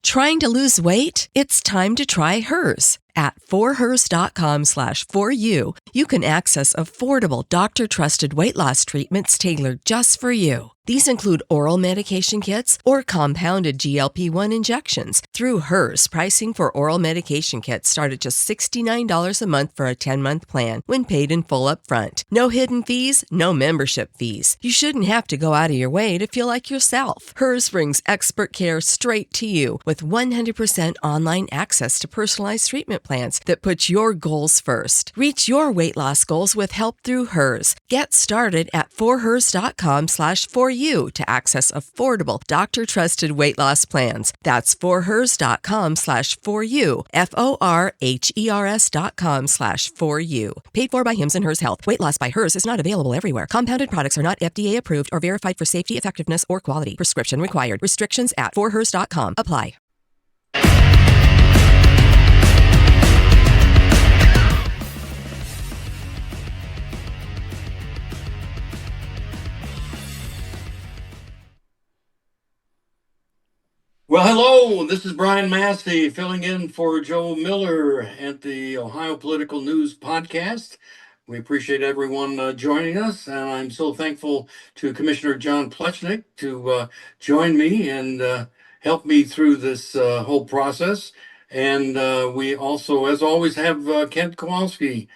Trying to lose weight? It's time to try Hers. At forhers.com/4u, you can access affordable, doctor-trusted weight loss treatments tailored just for you. These include oral medication kits or compounded GLP-1 injections. Through Hers, pricing for oral medication kits start at just $69 a month for a 10-month plan when paid in full upfront. No hidden fees, no membership fees. You shouldn't have to go out of your way to feel like yourself. Hers brings expert care straight to you with 100% online access to personalized treatment plans that put your goals first. Reach your weight loss goals with help through Hers. Get started at forhers.com/4u to access affordable, doctor-trusted weight loss plans. That's forhers.com/4u, forhers.com/4u. Paid for by Hims and Hers Health. Weight loss by Hers is not available everywhere. Compounded products are not FDA approved or verified for safety, effectiveness, or quality. Prescription required. Restrictions at forhers.com apply. Well, hello, this is Brian Massie filling in for Joe Miller at the Ohio Political News Podcast. We appreciate everyone joining us, and I'm so thankful to Commissioner John Plecnik to join me and help me through this whole process. And we also, as always, have Kent Kowalski.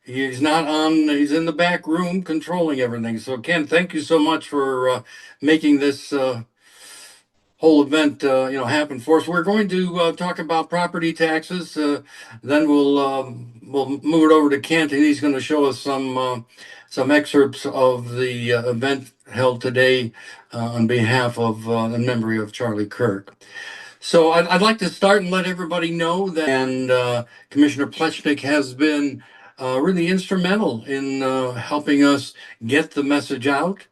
He's not on, he's in the back room controlling everything. So, Ken, thank you so much for making this whole event happen for us. We're going to talk about property taxes. Then we'll move it over to Kent, and he's going to show us some excerpts of the event held today on behalf of in memory of Charlie Kirk. So I'd like to start and let everybody know that Commissioner Plecnik has been really instrumental in helping us get the message out.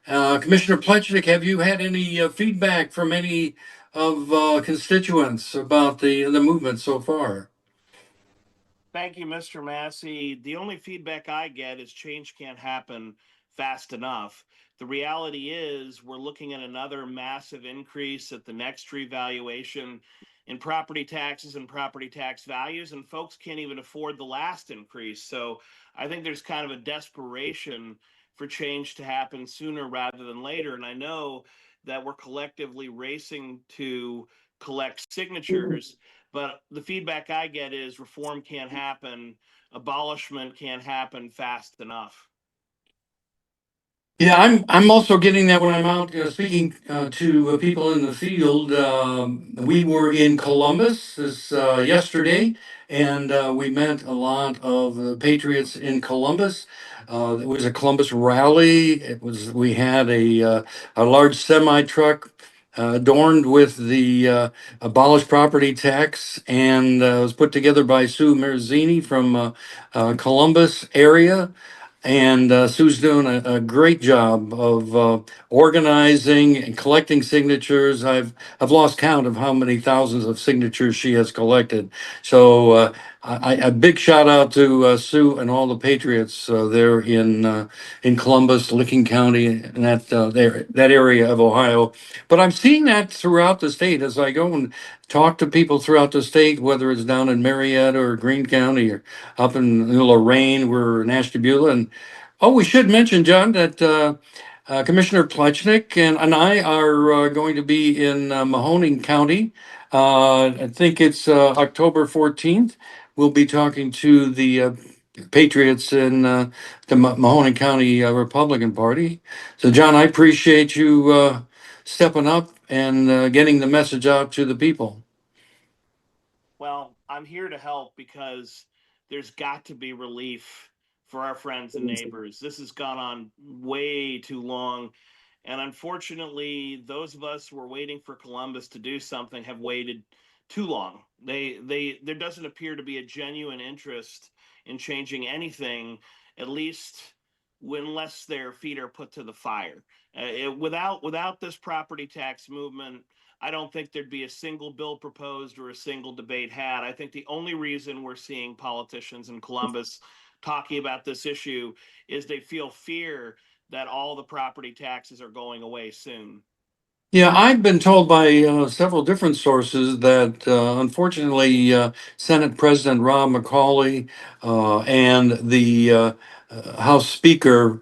Commissioner Plecnik, have you had any feedback from any of constituents about the movement so far? Thank you, Mr. Massey. The only feedback I get is change can't happen fast enough. The reality is we're looking at another massive increase at the next revaluation in property taxes and property tax values, and folks can't even afford the last increase. So I think there's kind of a desperation for change to happen sooner rather than later. And I know that we're collectively racing to collect signatures, but the feedback I get is reform can't happen, abolishment can't happen fast enough. Yeah, I'm also getting that when I'm out speaking to people in the field. We were in Columbus this yesterday, and we met a lot of patriots in Columbus. It was a Columbus rally. We had a large semi truck adorned with the Abolish property tax, and it was put together by Sue Marzini from Columbus area. And Sue's doing a great job of organizing and collecting signatures. I've lost count of how many thousands of signatures she has collected. So a big shout out to Sue and all the patriots there in Columbus, Licking County, and that area of Ohio. But I'm seeing that throughout the state as I go and talk to people throughout the state, whether it's down in Marietta or Greene County or up in Lorain, we're in Ashtabula. And oh, we should mention, John, that Commissioner Plecnik and I are going to be in Mahoning County. I think it's October 14th. We'll be talking to the patriots in the Mahoning County Republican Party. So, John, I appreciate you stepping up and getting the message out to the people. Well, I'm here to help because there's got to be relief for our friends and neighbors. This has gone on way too long. And unfortunately, those of us who are waiting for Columbus to do something have waited too long. There doesn't appear to be a genuine interest in changing anything, at least unless their feet are put to the fire. Without this property tax movement, I don't think there'd be a single bill proposed or a single debate had. I think the only reason we're seeing politicians in Columbus talking about this issue is they feel fear that all the property taxes are going away soon. Yeah, I've been told by several different sources that unfortunately Senate President Rob McCauley and the House Speaker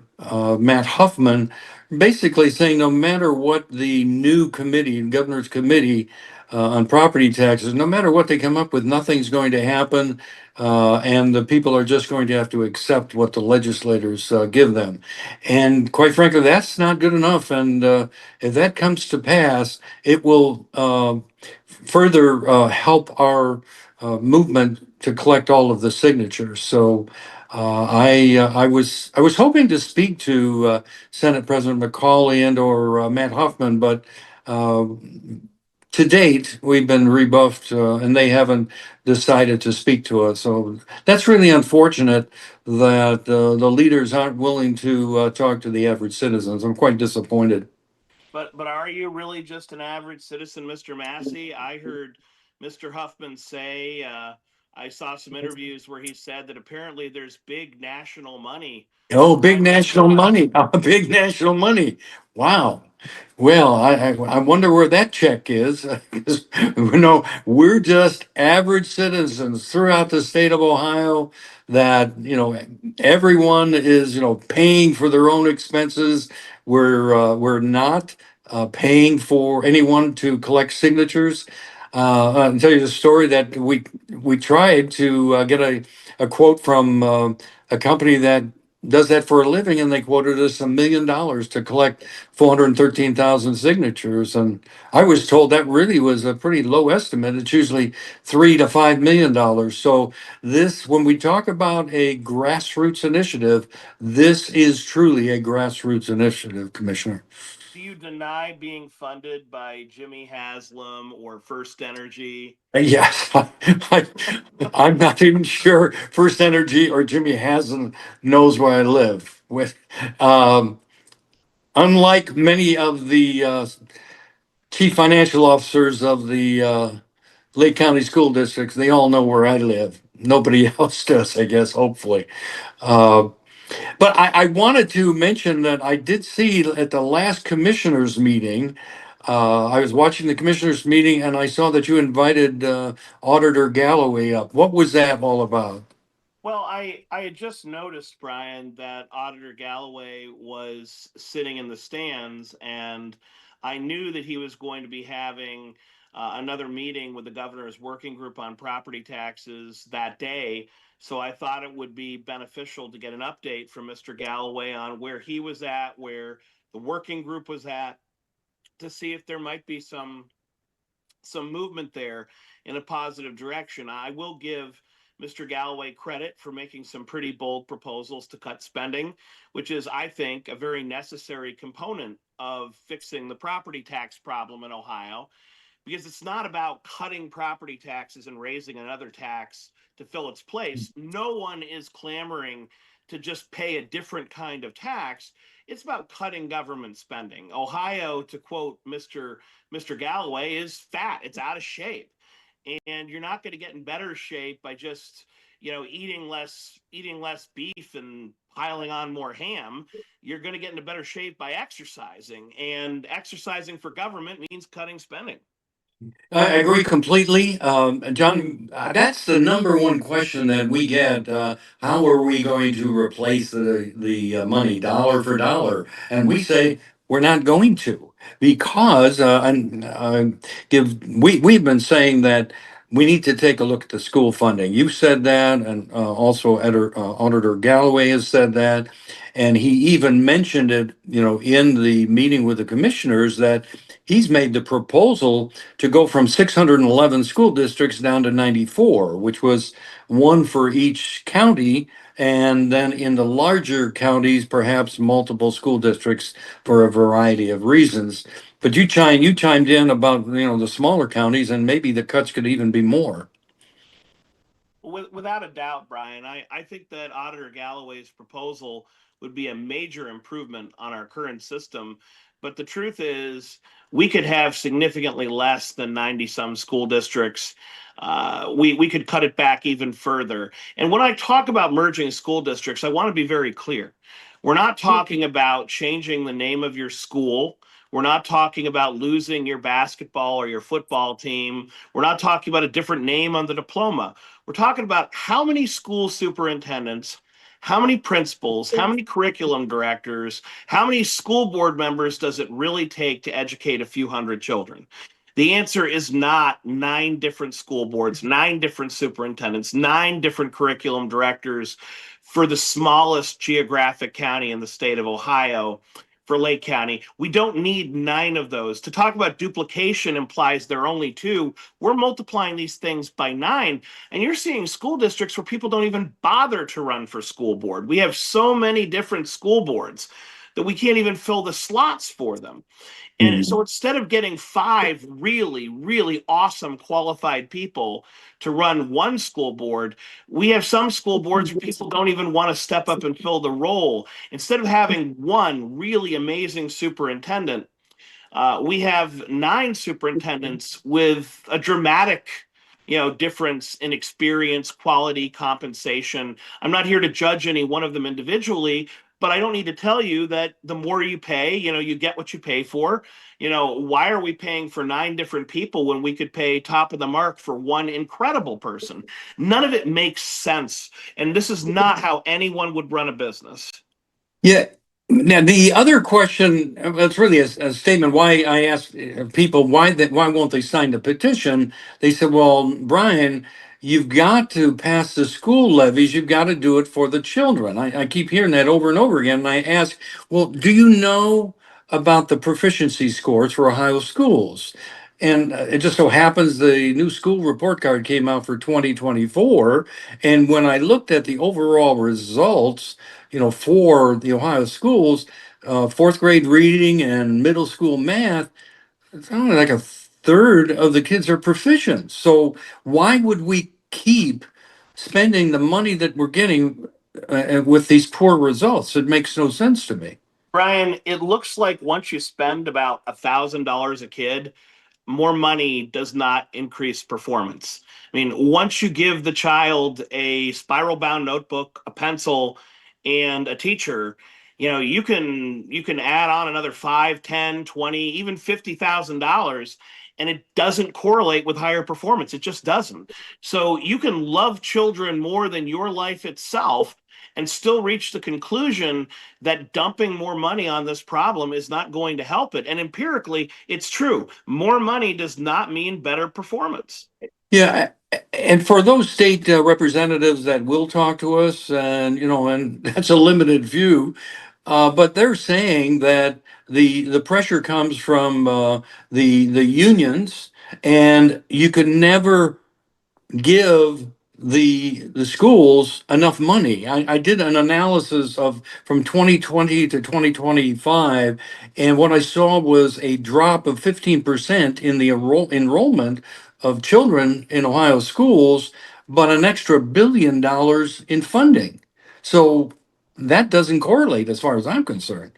Matt Huffman basically saying no matter what the new committee, Governor's Committee on Property Taxes, no matter what they come up with, nothing's going to happen. And the people are just going to have to accept what the legislators give them. And quite frankly, that's not good enough. And if that comes to pass, it will further help our movement to collect all of the signatures. So I was hoping to speak to Senate President McCauley and or Matt Huffman, but uh, to date we've been rebuffed and they haven't decided to speak to us. So that's really unfortunate that the leaders aren't willing to talk to the average citizens. I'm quite disappointed. But are you really just an average citizen, Mr. Massey? I heard Mr. Huffman say, I saw some interviews where he said that apparently there's big national money Oh, big behind this national cause. money. Big national money. Wow. Well, I wonder where that check is. 'Cause, we're just average citizens throughout the state of Ohio that, everyone is, paying for their own expenses. We're not paying for anyone to collect signatures. I'll tell you the story that we tried to get a quote from a company that does that for a living, and they quoted us $1 million to collect 413,000 signatures. And I was told that really was a pretty low estimate. It's usually $3 to $5 million. So when we talk about a grassroots initiative, this is truly a grassroots initiative, Commissioner. Do you deny being funded by Jimmy Haslam or First Energy? Yes, I, I'm not even sure First Energy or Jimmy Haslam knows where I live. Um, Unlike many of the chief financial officers of the Lake County school districts, they all know where I live. Nobody else does, I guess, hopefully. Uh, but I wanted to mention that I did see at the last commissioners meeting, I was watching the commissioners meeting and I saw that you invited Auditor Galloway up. What was that all about? Well, I had just noticed, Brian, that Auditor Galloway was sitting in the stands, and I knew that he was going to be having another meeting with the governor's working group on property taxes that day. So I thought it would be beneficial to get an update from Mr. Galloway on where he was at, where the working group was at, to see if there might be some movement there in a positive direction. I will give Mr. Galloway credit for making some pretty bold proposals to cut spending, which is, I think, a very necessary component of fixing the property tax problem in Ohio, because it's not about cutting property taxes and raising another tax to fill its place. No one is clamoring to just pay a different kind of tax. It's about cutting government spending. Ohio, to quote Mr. Galloway, is fat. It's out of shape. And you're not going to get in better shape by just, eating less beef and piling on more ham. You're going to get into better shape by exercising. And exercising for government means cutting spending. I agree completely. John, that's the number one question that we get. How are we going to replace the money dollar for dollar? And we say we're not going to because we've been saying that we need to take a look at the school funding. You said that, and also Auditor Galloway has said that, and he even mentioned it, in the meeting with the commissioners that he's made the proposal to go from 611 school districts down to 94, which was one for each county. And then in the larger counties, perhaps multiple school districts for a variety of reasons. But you chimed in about the smaller counties, and maybe the cuts could even be more. Without a doubt, Brian, I think that Auditor Galloway's proposal would be a major improvement on our current system. But the truth is, we could have significantly less than 90 some school districts. We could cut it back even further. And when I talk about merging school districts, I want to be very clear. We're not talking about changing the name of your school. We're not talking about losing your basketball or your football team. We're not talking about a different name on the diploma. We're talking about how many school superintendents, how many principals, how many curriculum directors, how many school board members does it really take to educate a few hundred children? The answer is not 9 different school boards, 9 different superintendents, 9 different curriculum directors for the smallest geographic county in the state of Ohio, for Lake County. We don't need 9 of those. To talk about duplication implies there are only 2. We're multiplying these things by 9, and you're seeing school districts where people don't even bother to run for school board. We have so many different school boards that we can't even fill the slots for them. And so instead of getting 5 really, really awesome qualified people to run one school board, we have some school boards where people don't even want to step up and fill the role. Instead of having one really amazing superintendent, we have 9 superintendents with a dramatic, difference in experience, quality, compensation. I'm not here to judge any one of them individually, but I don't need to tell you that the more you pay, you get what you pay for. Why are we paying for 9 different people when we could pay top of the mark for one incredible person? None of it makes sense. And this is not how anyone would run a business. Yeah. Now the other question, it's really a statement. Why I asked people why won't they sign the petition? They said, "Well, Brian, you've got to pass the school levies. You've got to do it for the children." I keep hearing that over and over again. And I ask, "Well, do you know about the proficiency scores for Ohio schools?" And it just so happens the new school report card came out for 2024, and when I looked at the overall results, for the Ohio schools, fourth grade reading and middle school math, it's only like a third of the kids are proficient. So why would we keep spending the money that we're getting with these poor results? It makes no sense to me. Brian, it looks like once you spend about $1,000 a kid, more money does not increase performance. I mean, once you give the child a spiral bound notebook, a pencil, and a teacher, you can add on another 5, 10, 20, even $50,000, and it doesn't correlate with higher performance. It just doesn't. So you can love children more than your life itself and still reach the conclusion that dumping more money on this problem is not going to help it. And empirically, it's true. More money does not mean better performance. Yeah, and for those state representatives that will talk to us, and that's a limited view, but they're saying that the pressure comes from the unions, and you could never give the schools enough money. I did an analysis of from 2020 to 2025, and what I saw was a drop of 15% in the enrollment of children in Ohio schools, but an extra $1 billion in funding. So that doesn't correlate as far as I'm concerned.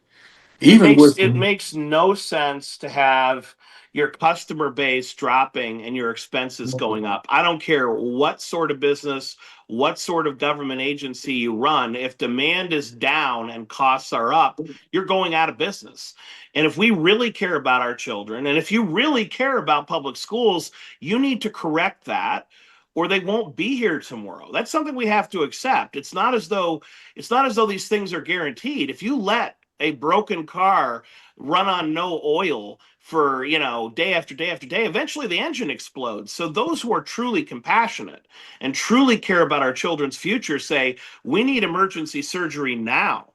It Even makes with it makes no sense to have your customer base dropping and your expenses going up. I don't care what sort of business, what sort of government agency you run. If demand is down and costs are up, you're going out of business. And if we really care about our children, and if you really care about public schools, you need to correct that or they won't be here tomorrow. That's something we have to accept. It's not as though these things are guaranteed. If you let a broken car run on no oil for day after day after day, eventually the engine explodes. So those who are truly compassionate and truly care about our children's future say we need emergency surgery now.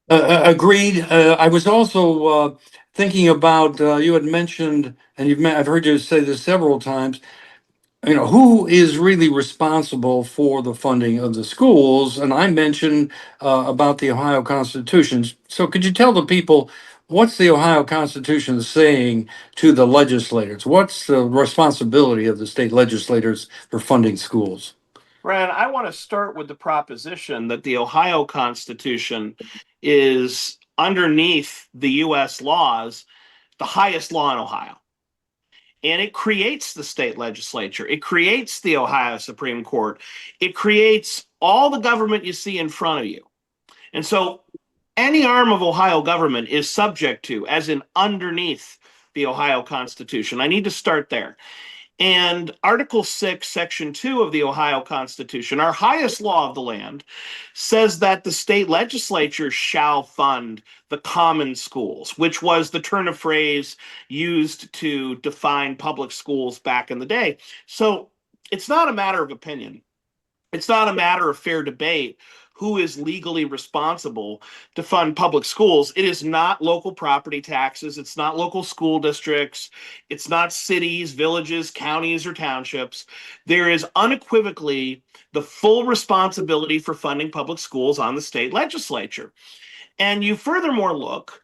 Agreed. I was also thinking about you had mentioned, and I've heard you say this several times. Who is really responsible for the funding of the schools? And I mentioned about the Ohio Constitution. So could you tell the people what's the Ohio Constitution saying to the legislators? What's the responsibility of the state legislators for funding schools? Ryan, I want to start with the proposition that the Ohio Constitution is underneath the US laws, the highest law in Ohio. And it creates the state legislature. It creates the Ohio Supreme Court. It creates all the government you see in front of you. And so any arm of Ohio government is subject to, as in underneath the Ohio Constitution. I need to start there. And Article 6, Section 2 of the Ohio Constitution, our highest law of the land, says that the state legislature shall fund the common schools, which was the turn of phrase used to define public schools back in the day. So it's not a matter of opinion. It's not a matter of fair debate who is legally responsible to fund public schools. It is not local property taxes. It's not local school districts. It's not cities, villages, counties, or townships. There is unequivocally the full responsibility for funding public schools on the state legislature. And you furthermore look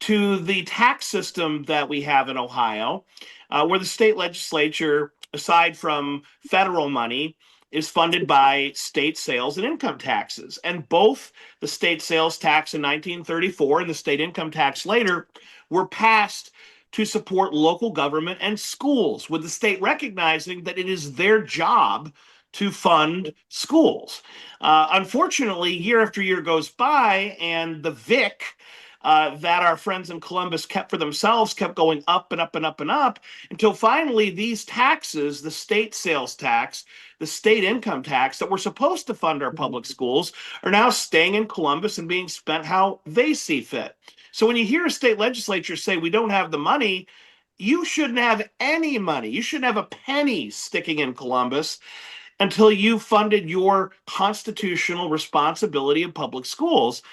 to the tax system that we have in Ohio, where the state legislature, aside from federal money, is funded by state sales and income taxes. And both the state sales tax in 1934 and the state income tax later were passed to support local government and schools, with the state recognizing that it is their job to fund schools. Unfortunately, year after year goes by, and the VIC that our friends in Columbus kept for themselves kept going up and up and up and up until finally these taxes, the state sales tax, the state income tax that were supposed to fund our public schools, are now staying in Columbus and being spent how they see fit. So when you hear a state legislature say we don't have the money, you shouldn't have any money. You shouldn't have a penny sticking in Columbus until you funded your constitutional responsibility of public schools.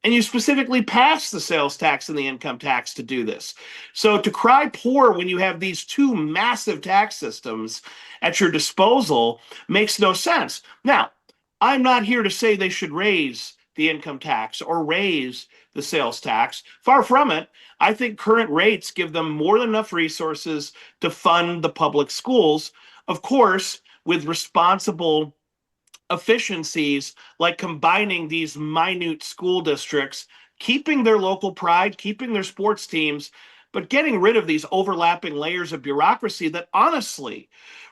And you specifically passed the sales tax and the income tax to do this. So to cry poor when you have these two massive tax systems at your disposal makes no sense. Now, I'm not here to say they should raise the income tax or raise the sales tax. Far from it. I think current rates give them more than enough resources to fund the public schools, of course, with responsible efficiencies like combining these minute school districts, keeping their local pride, keeping their sports teams, but getting rid of these overlapping layers of bureaucracy that honestly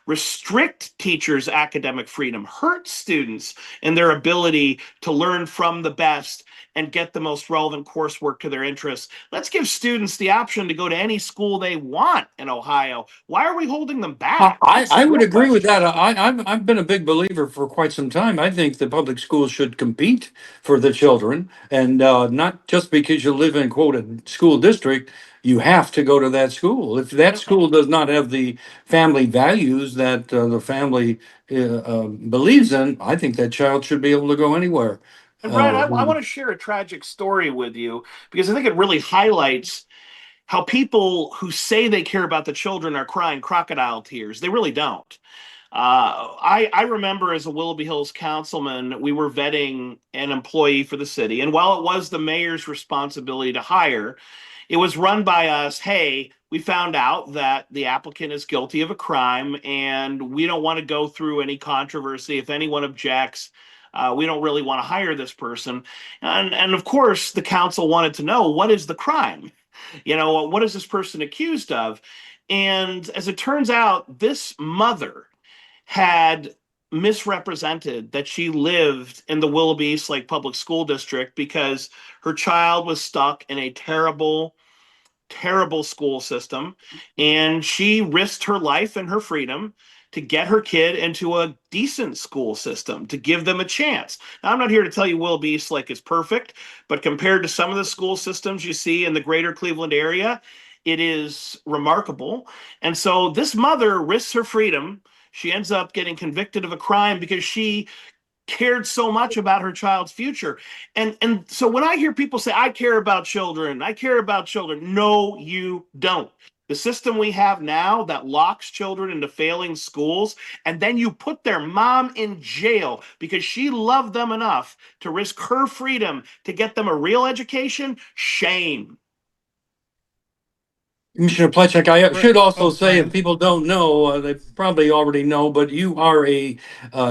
restrict teachers' academic freedom, hurt students in their ability to learn from the best and get the most relevant coursework to their interests. Let's give students the option to go to any school they want in Ohio. Why are we holding them back? I would agree with that. I've been a big believer for quite some time. I think the public schools should compete for the children, and not just because you live in, quote, a school district, you have to go to that school. If that school does not have the family values that the family believes in, I think that child should be able to go anywhere. And Brian, I want to share a tragic story with you because I think it really highlights how people who say they care about the children are crying crocodile tears. They really don't. I remember as a Willoughby Hills councilman, we were vetting an employee for the city. And while it was the mayor's responsibility to hire, it was run by us. Hey, we found out that the applicant is guilty of a crime and we don't want to go through any controversy. If anyone objects, we don't really want to hire this person. And of course, the council wanted to know, what is the crime? You know, what is this person accused of? And as it turns out, this mother had misrepresented that she lived in the Willoughby East Lake Public School District because her child was stuck in a terrible school system, and she risked her life and her freedom to get her kid into a decent school system, to give them a chance. Now, I'm not here to tell you Willoughby East Lake is perfect, but compared to some of the school systems you see in the greater Cleveland area, it is remarkable. And so this mother risks her freedom. She ends up getting convicted of a crime because she cared so much about her child's future. And so when I hear people say, I care about children, no, you don't. The system we have now that locks children into failing schools, and then you put their mom in jail because she loved them enough to risk her freedom to get them a real education, shame. Commissioner Plecnik, I should also say, if people don't know, they probably already know, but you are a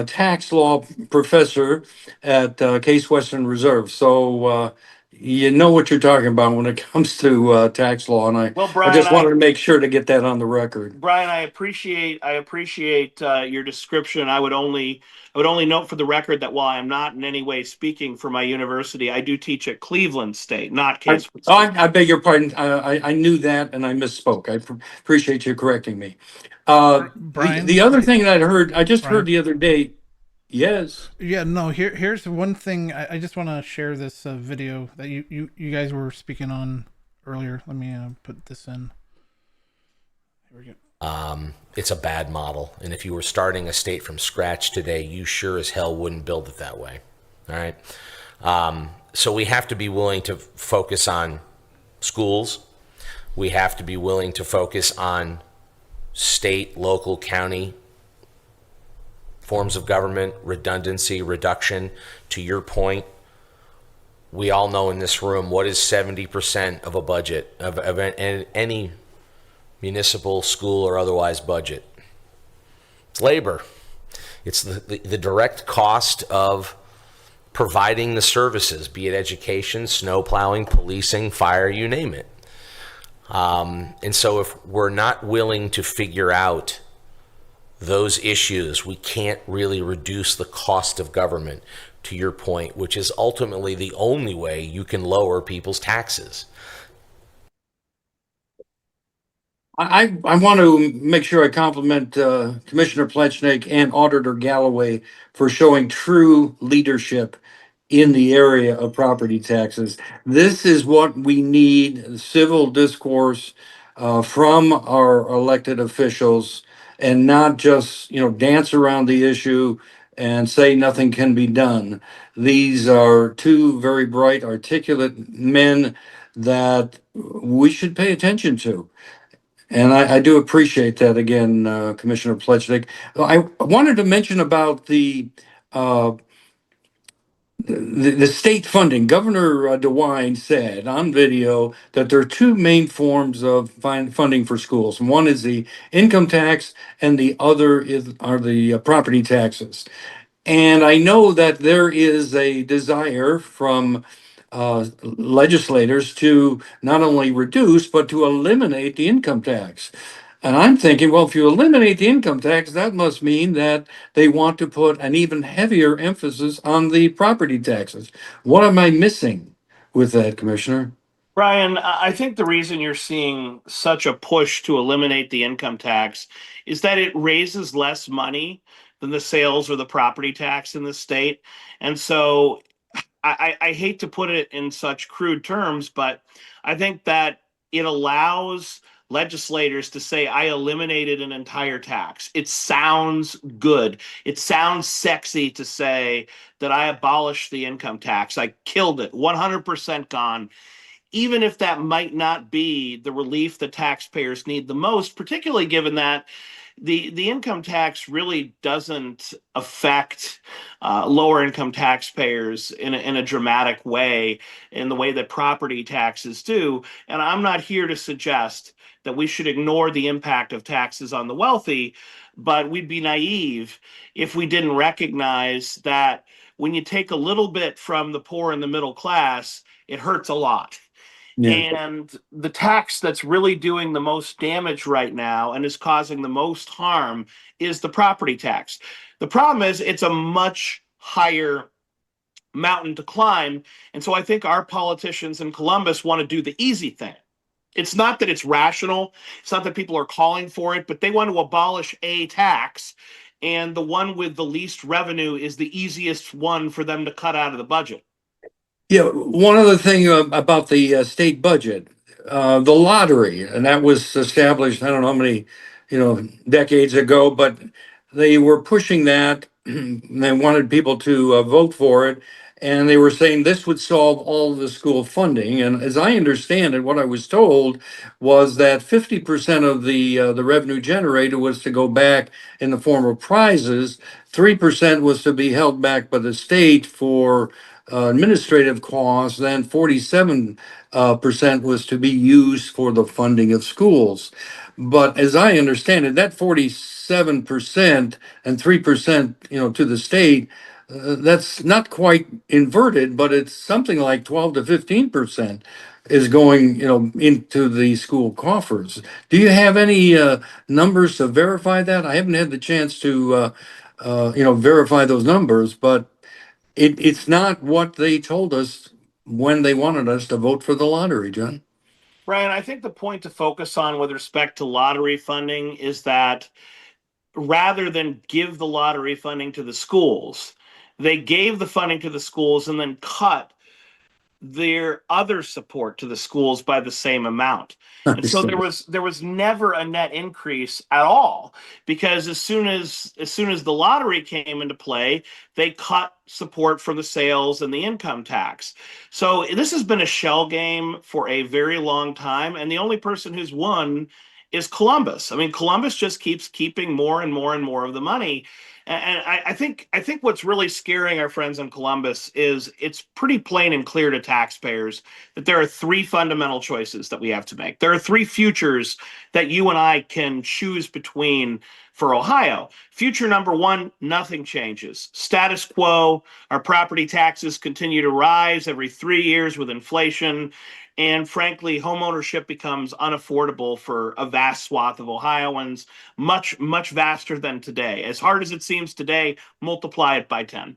tax law professor at Case Western Reserve. So you know what you're talking about when it comes to tax law, and Well, I Brian, just wanted to make sure to get that on the record. I appreciate your description. I would only note for the record that while I'm not in any way speaking for my university, I do teach at Cleveland State, not Caseford State. I beg your pardon. I knew that and I misspoke. Appreciate you correcting me. The Brian, other thing that I just heard Brian. the other day. Yes. Yeah, no. Here's one thing. I just want to share this video that you guys were speaking on earlier. Let me put this in. Here we go. It's a bad model, and if you were starting a state from scratch today, you sure as hell wouldn't build it that way. All right. So we have to be willing to focus on schools. We have to be willing to focus on state, local, county forms of government, redundancy, reduction. To your point, we all know in this room what is 70% of a budget of any municipal, school, or otherwise budget. It's labor. It's the direct cost of providing the services, be it education, snow plowing, policing, fire, you name it. And so if we're not willing to figure out those issues, we can't really reduce the cost of government, to your point, which is ultimately the only way you can lower people's taxes. I want to make sure I compliment Commissioner Plecnik and Auditor Galloway for showing true leadership in the area of property taxes. This is what we need, civil discourse from our elected officials, and not just, dance around the issue and say nothing can be done. These are two very bright, articulate men that we should pay attention to. And I do appreciate that again, Commissioner Plecnik. I wanted to mention about uh, the state funding. Governor DeWine said on video that there are two main forms of funding for schools. One is the income tax, and the other are the property taxes. And I know that there is a desire from legislators to not only reduce, but to eliminate the income tax. And I'm thinking, well, if you eliminate the income tax, that must mean that they want to put an even heavier emphasis on the property taxes. What am I missing with that, Commissioner? Brian, I think the reason you're seeing such a push to eliminate the income tax is that it raises less money than the sales or the property tax in the state. And so I hate to put it in such crude terms, but I think that it allows legislators to say, I eliminated an entire tax. It sounds good. It sounds sexy to say that I abolished the income tax. I killed it, 100% gone, even if that might not be the relief the taxpayers need the most, particularly given that the income tax really doesn't affect lower income taxpayers in a dramatic way, in the way that property taxes do. And I'm not here to suggest that we should ignore the impact of taxes on the wealthy, but we'd be naive if we didn't recognize that when you take a little bit from the poor and the middle class, it hurts a lot. Yeah. And the tax that's really doing the most damage right now and is causing the most harm is the property tax. The problem is it's a much higher mountain to climb. And so I think our politicians in Columbus want to do the easy thing. It's not that it's rational. It's not that people are calling for it, but they want to abolish a tax. And the one with the least revenue is the easiest one for them to cut out of the budget. Yeah, one other thing about the state budget, the lottery, and that was established, I don't know how many, decades ago, but they were pushing that. They wanted people to vote for it, and they were saying this would solve all the school funding. And as I understand it, what I was told was that 50% of the revenue generated was to go back in the form of prizes. 3% was to be held back by the state for administrative costs, then 47% was to be used for the funding of schools. But as I understand it, that 47% and 3%, to the state, that's not quite inverted, but it's something like 12 to 15% is going, into the school coffers. Do you have any numbers to verify that? I haven't had the chance to, verify those numbers, but it's not what they told us when they wanted us to vote for the lottery, John. Brian, I think the point to focus on with respect to lottery funding is that rather than give the lottery funding to the schools, they gave the funding to the schools and then cut their other support to the schools by the same amount. And so there was never a net increase at all, because as soon as the lottery came into play, they cut support for the sales and the income tax. So this has been a shell game for a very long time, and the only person who's won is Columbus. I mean, Columbus just keeps keeping more and more and more of the money. And I think what's really scaring our friends in Columbus is it's pretty plain and clear to taxpayers that there are three fundamental choices that we have to make. There are three futures that you and I can choose between for Ohio. Future number one, nothing changes. Status quo, our property taxes continue to rise every 3 years with inflation. And frankly, homeownership becomes unaffordable for a vast swath of Ohioans, much, much vaster than today. As hard as it seems today, multiply it by 10.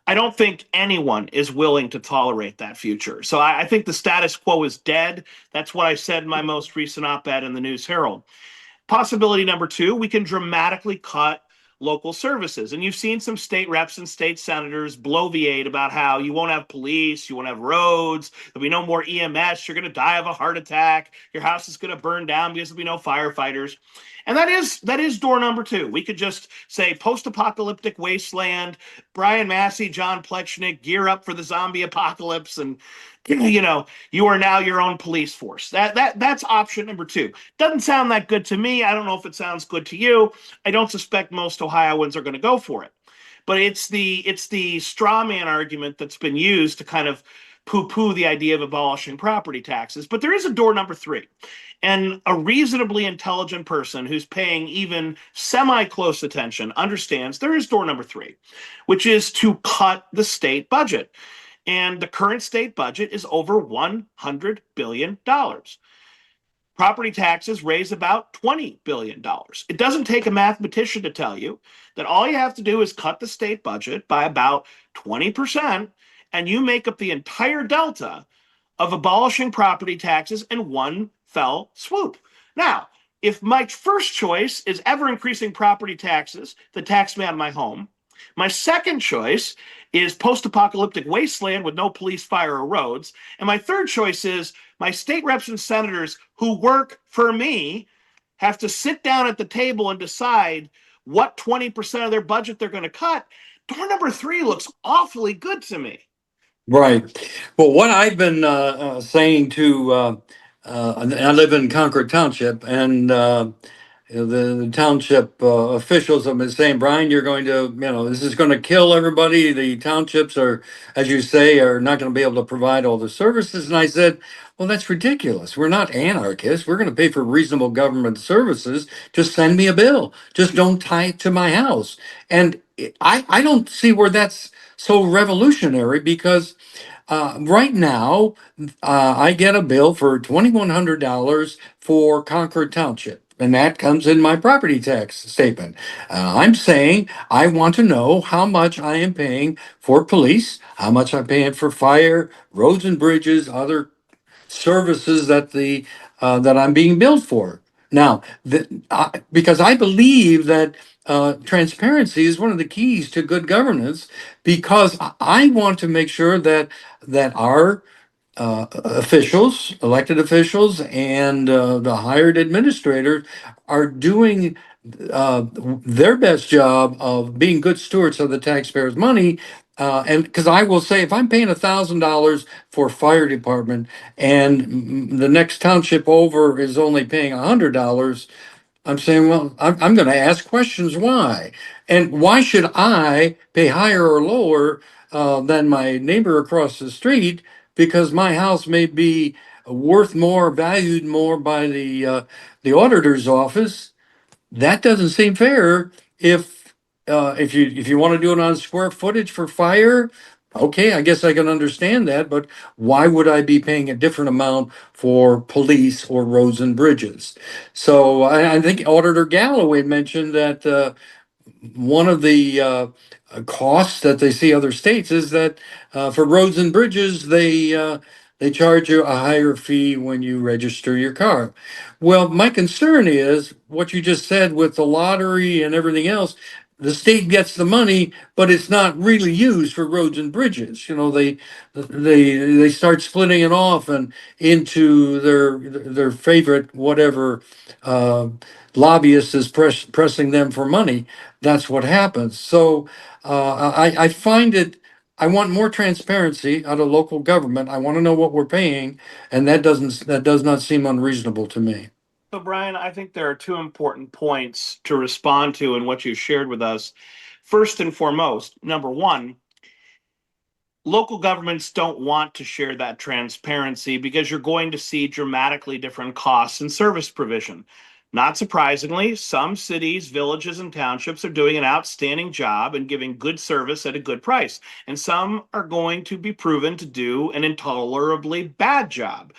I don't think anyone is willing to tolerate that future. So I think the status quo is dead. That's what I said in my most recent op-ed in the News Herald. Possibility number two, we can dramatically cut local services. And you've seen some state reps and state senators bloviate about how you won't have police, you won't have roads, there'll be no more EMS, you're going to die of a heart attack, your house is going to burn down because there'll be no firefighters. And that is door number two. We could just say post-apocalyptic wasteland, Brian Massie, John Plecnik, gear up for the zombie apocalypse, and you are now your own police force. That's option number two. Doesn't sound that good to me. I don't know if it sounds good to you. I don't suspect most Ohioans are going to go for it. But it's the straw man argument that's been used to kind of poo-poo the idea of abolishing property taxes. But there is a door number three. And a reasonably intelligent person who's paying even semi-close attention understands there is door number three, which is to cut the state budget. And the current state budget is over $100 billion. Property taxes raise about $20 billion. It doesn't take a mathematician to tell you that all you have to do is cut the state budget by about 20%, and you make up the entire delta of abolishing property taxes in one fell swoop. Now, if my first choice is ever increasing property taxes that tax me out of my home, my second choice is post-apocalyptic wasteland with no police, fire, or roads. And my third choice is my state reps and senators who work for me have to sit down at the table and decide what 20% of their budget they're going to cut. Door number three looks awfully good to me. Right. Well, what I've been saying to, I live in Concord Township, and the township officials have been saying, Brian, you're going to, this is going to kill everybody. The townships are, as you say, are not going to be able to provide all the services. And I said, well, that's ridiculous. We're not anarchists. We're going to pay for reasonable government services. Just send me a bill. Just don't tie it to my house. And I don't see where that's so revolutionary, because right now I get a bill for $2,100 for Concord Township. And that comes in my property tax statement. I'm saying I want to know how much I am paying for police, how much I'm paying for fire, roads and bridges, other services that I'm being billed for. Now, because I believe that transparency is one of the keys to good governance, because I want to make sure that our officials, elected officials, and the hired administrators are doing their best job of being good stewards of the taxpayers' money. And because I will say, if I'm paying $1,000 for fire department and the next township over is only paying $100, I'm saying, well, I'm going to ask questions why. And why should I pay higher or lower than my neighbor across the street, because my house may be worth more, valued more by the auditor's office? That doesn't seem fair if if you want to do it on square footage for fire, okay, I guess I can understand that, but why would I be paying a different amount for police or roads and bridges? So I think Auditor Galloway mentioned that one of the costs that they see other states is that for roads and bridges, they charge you a higher fee when you register your car. Well, my concern is what you just said with the lottery and everything else. The state gets the money, but it's not really used for roads and bridges. They start splitting it off and into their favorite whatever lobbyist is pressing them for money. That's what happens. So I find it. I want more transparency out of local government. I want to know what we're paying, and that does not seem unreasonable to me. So, Brian, I think there are two important points to respond to in what you shared with us. First and foremost, number one, local governments don't want to share that transparency because you're going to see dramatically different costs and service provision. Not surprisingly, some cities, villages, and townships are doing an outstanding job and giving good service at a good price. And some are going to be proven to do an intolerably bad job.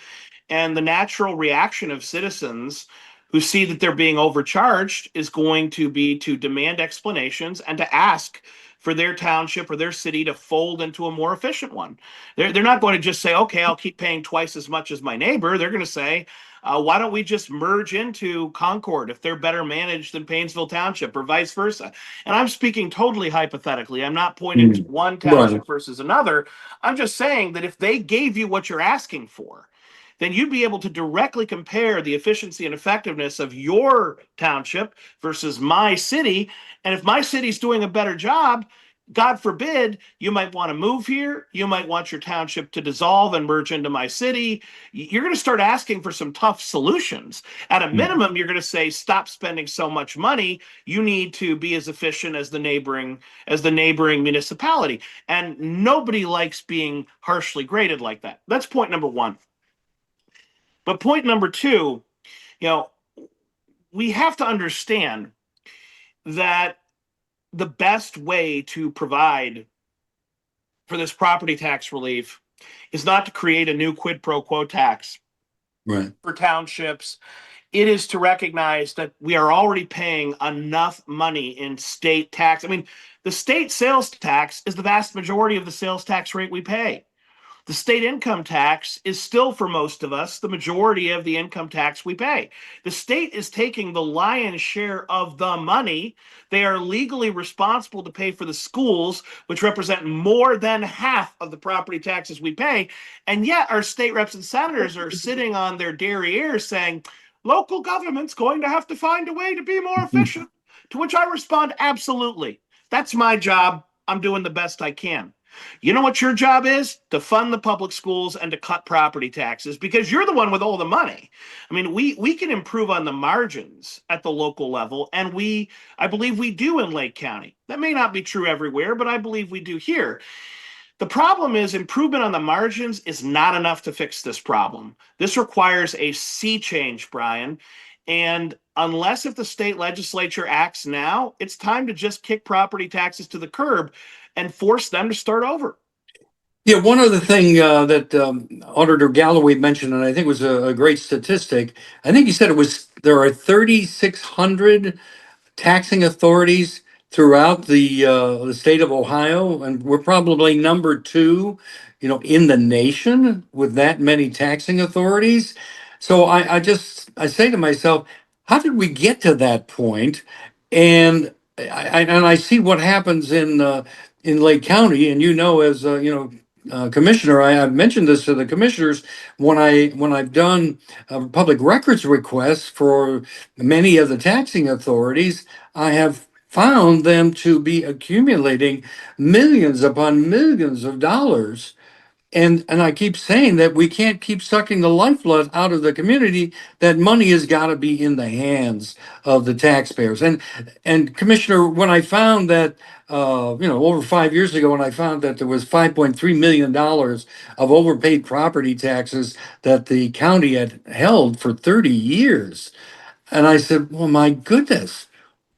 And the natural reaction of citizens who see that they're being overcharged is going to be to demand explanations and to ask for their township or their city to fold into a more efficient one. They're not going to just say, okay, I'll keep paying twice as much as my neighbor. They're going to say, why don't we just merge into Concord if they're better managed than Painesville Township or vice versa? And I'm speaking totally hypothetically. I'm not pointing to one township versus another. I'm just saying that if they gave you what you're asking for, then you'd be able to directly compare the efficiency and effectiveness of your township versus my city. And if my city's doing a better job, God forbid, you might want to move here. You might want your township to dissolve and merge into my city. You're going to start asking for some tough solutions. At a minimum, you're going to say, stop spending so much money. You need to be as efficient as the neighboring municipality. And nobody likes being harshly graded like that. That's point number one. But point number two, we have to understand that the best way to provide for this property tax relief is not to create a new quid pro quo tax for townships. It is to recognize that we are already paying enough money in state tax. I mean, the state sales tax is the vast majority of the sales tax rate we pay. The state income tax is still, for most of us, the majority of the income tax we pay. The state is taking the lion's share of the money. They are legally responsible to pay for the schools, which represent more than half of the property taxes we pay. And yet our state reps and senators are sitting on their derriere saying, local government's going to have to find a way to be more efficient. To which I respond, absolutely. That's my job. I'm doing the best I can. You know what your job is? To fund the public schools and to cut property taxes, because you're the one with all the money. I mean, we can improve on the margins at the local level, and I believe we do in Lake County. That may not be true everywhere, but I believe we do here. The problem is improvement on the margins is not enough to fix this problem. This requires a sea change, Brian. And unless if the state legislature acts now, it's time to just kick property taxes to the curb and force them to start over. Yeah, one other thing that Auditor Galloway mentioned, and I think was a great statistic. I think he said there are 3,600 taxing authorities throughout the state of Ohio, and we're probably number two, in the nation with that many taxing authorities. So I say to myself, how did we get to that point? And I see what happens in Lake County, and as commissioner, I've mentioned this to the commissioners when I've done public records requests for many of the taxing authorities. I have found them to be accumulating millions upon millions of dollars. And I keep saying that we can't keep sucking the lifeblood out of the community. That money has got to be in the hands of the taxpayers. And Commissioner, when I found that, over 5 years ago, when I found that there was $5.3 million of overpaid property taxes that the county had held for 30 years, and I said, well, my goodness,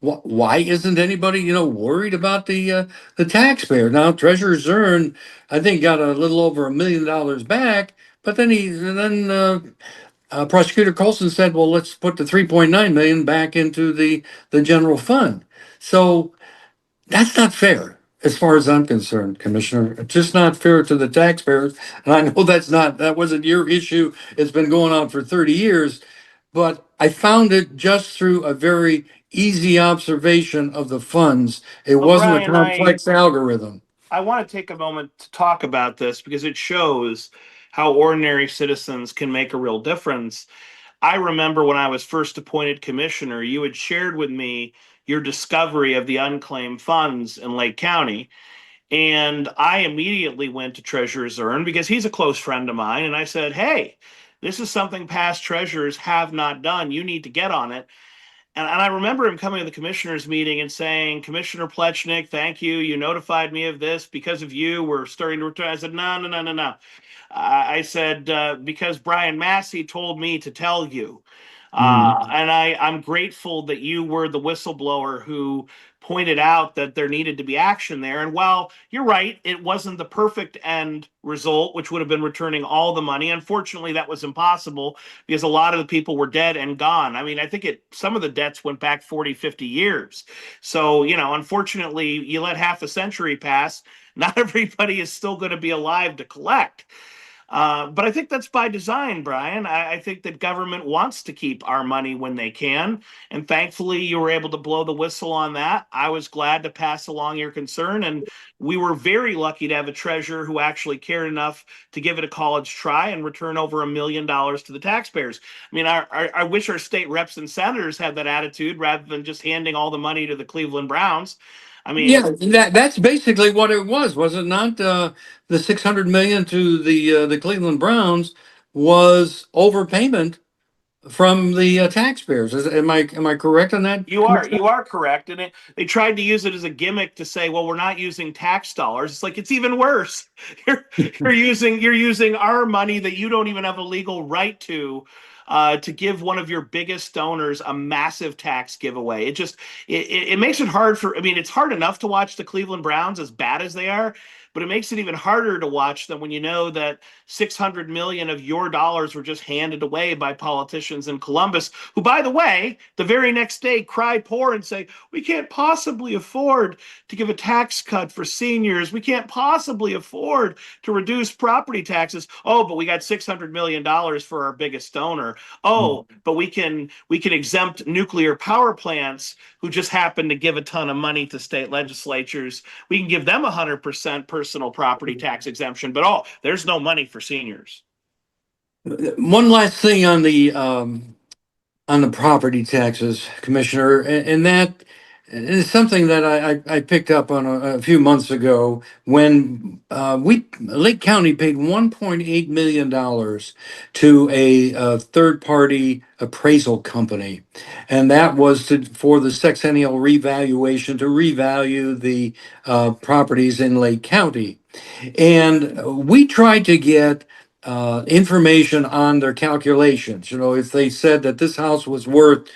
Why isn't anybody, worried about the taxpayer? Now, Treasurer Zern, I think, got a little over $1 million back, but then Prosecutor Colson said, "Well, let's put the 3.9 million back into the general fund." So that's not fair, as far as I'm concerned, Commissioner. It's just not fair to the taxpayers. And I know that wasn't your issue. It's been going on for 30 years, but I found it just through a very easy observation of the funds. It Well, wasn't a Brian, complex algorithm. I want to take a moment to talk about this because it shows how ordinary citizens can make a real difference. I remember when I was first appointed commissioner, you had shared with me your discovery of the unclaimed funds in Lake County. And I immediately went to Treasurer Zern because he's a close friend of mine. And I said, hey, this is something past treasurers have not done. You need to get on it. And I remember him coming to the commissioners meeting and saying, Commissioner Plecnik, thank you. You notified me of this. Because of you, we're starting to return. I said, no, no, no, no, no. I said, because Brian Massie told me to tell you. And I'm grateful that you were the whistleblower who pointed out that there needed to be action there. And while you're right, it wasn't the perfect end result, which would have been returning all the money. Unfortunately, that was impossible because a lot of the people were dead and gone. I mean, I think some of the debts went back 40, 50 years. So, unfortunately, you let half a century pass. Not everybody is still going to be alive to collect. But I think that's by design, Brian. I think that government wants to keep our money when they can. And thankfully, you were able to blow the whistle on that. I was glad to pass along your concern. And we were very lucky to have a treasurer who actually cared enough to give it a college try and return over $1 million to the taxpayers. I mean, I wish our state reps and senators had that attitude rather than just handing all the money to the Cleveland Browns. I mean, Yeah, that's basically what it was it not? The 600 million to the Cleveland Browns was overpayment from the taxpayers. Am I correct on that, Commissioner? you are correct, and they tried to use it as a gimmick to say, "Well, we're not using tax dollars." It's like it's even worse. You're you're using our money that you don't even have a legal right to give one of your biggest donors a massive tax giveaway. It makes it hard for. I mean, it's hard enough to watch the Cleveland Browns as bad as they are, but it makes it even harder to watch them when you know that 600 million of your dollars were just handed away by politicians in Columbus, who, by the way, the very next day cry poor and say, we can't possibly afford to give a tax cut for seniors. We can't possibly afford to reduce property taxes. Oh, but we got $600 million for our biggest donor. Oh, but we can exempt nuclear power plants who just happen to give a ton of money to state legislatures. We can give them 100% personal property tax exemption, but there's no money for seniors. One last thing on the property taxes, Commissioner, and that is something that I picked up on a few months ago when Lake County paid $1.8 million to a third-party appraisal company, and that was for the sexennial revaluation to revalue the properties in Lake County. And we tried to get information on their calculations. If they said that this house was worth,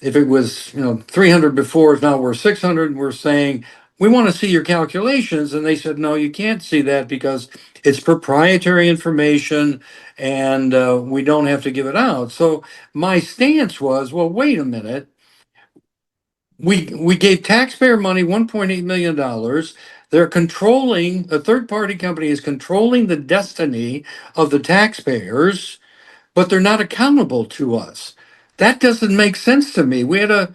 if it was, 300 before, it's now worth 600, and we're saying, we want to see your calculations. And they said, no, you can't see that because it's proprietary information and we don't have to give it out. So my stance was, well, wait a minute. We gave taxpayer money, $1.8 million. They're controlling, a third party company is controlling the destiny of the taxpayers, but they're not accountable to us. That doesn't make sense to me. We had a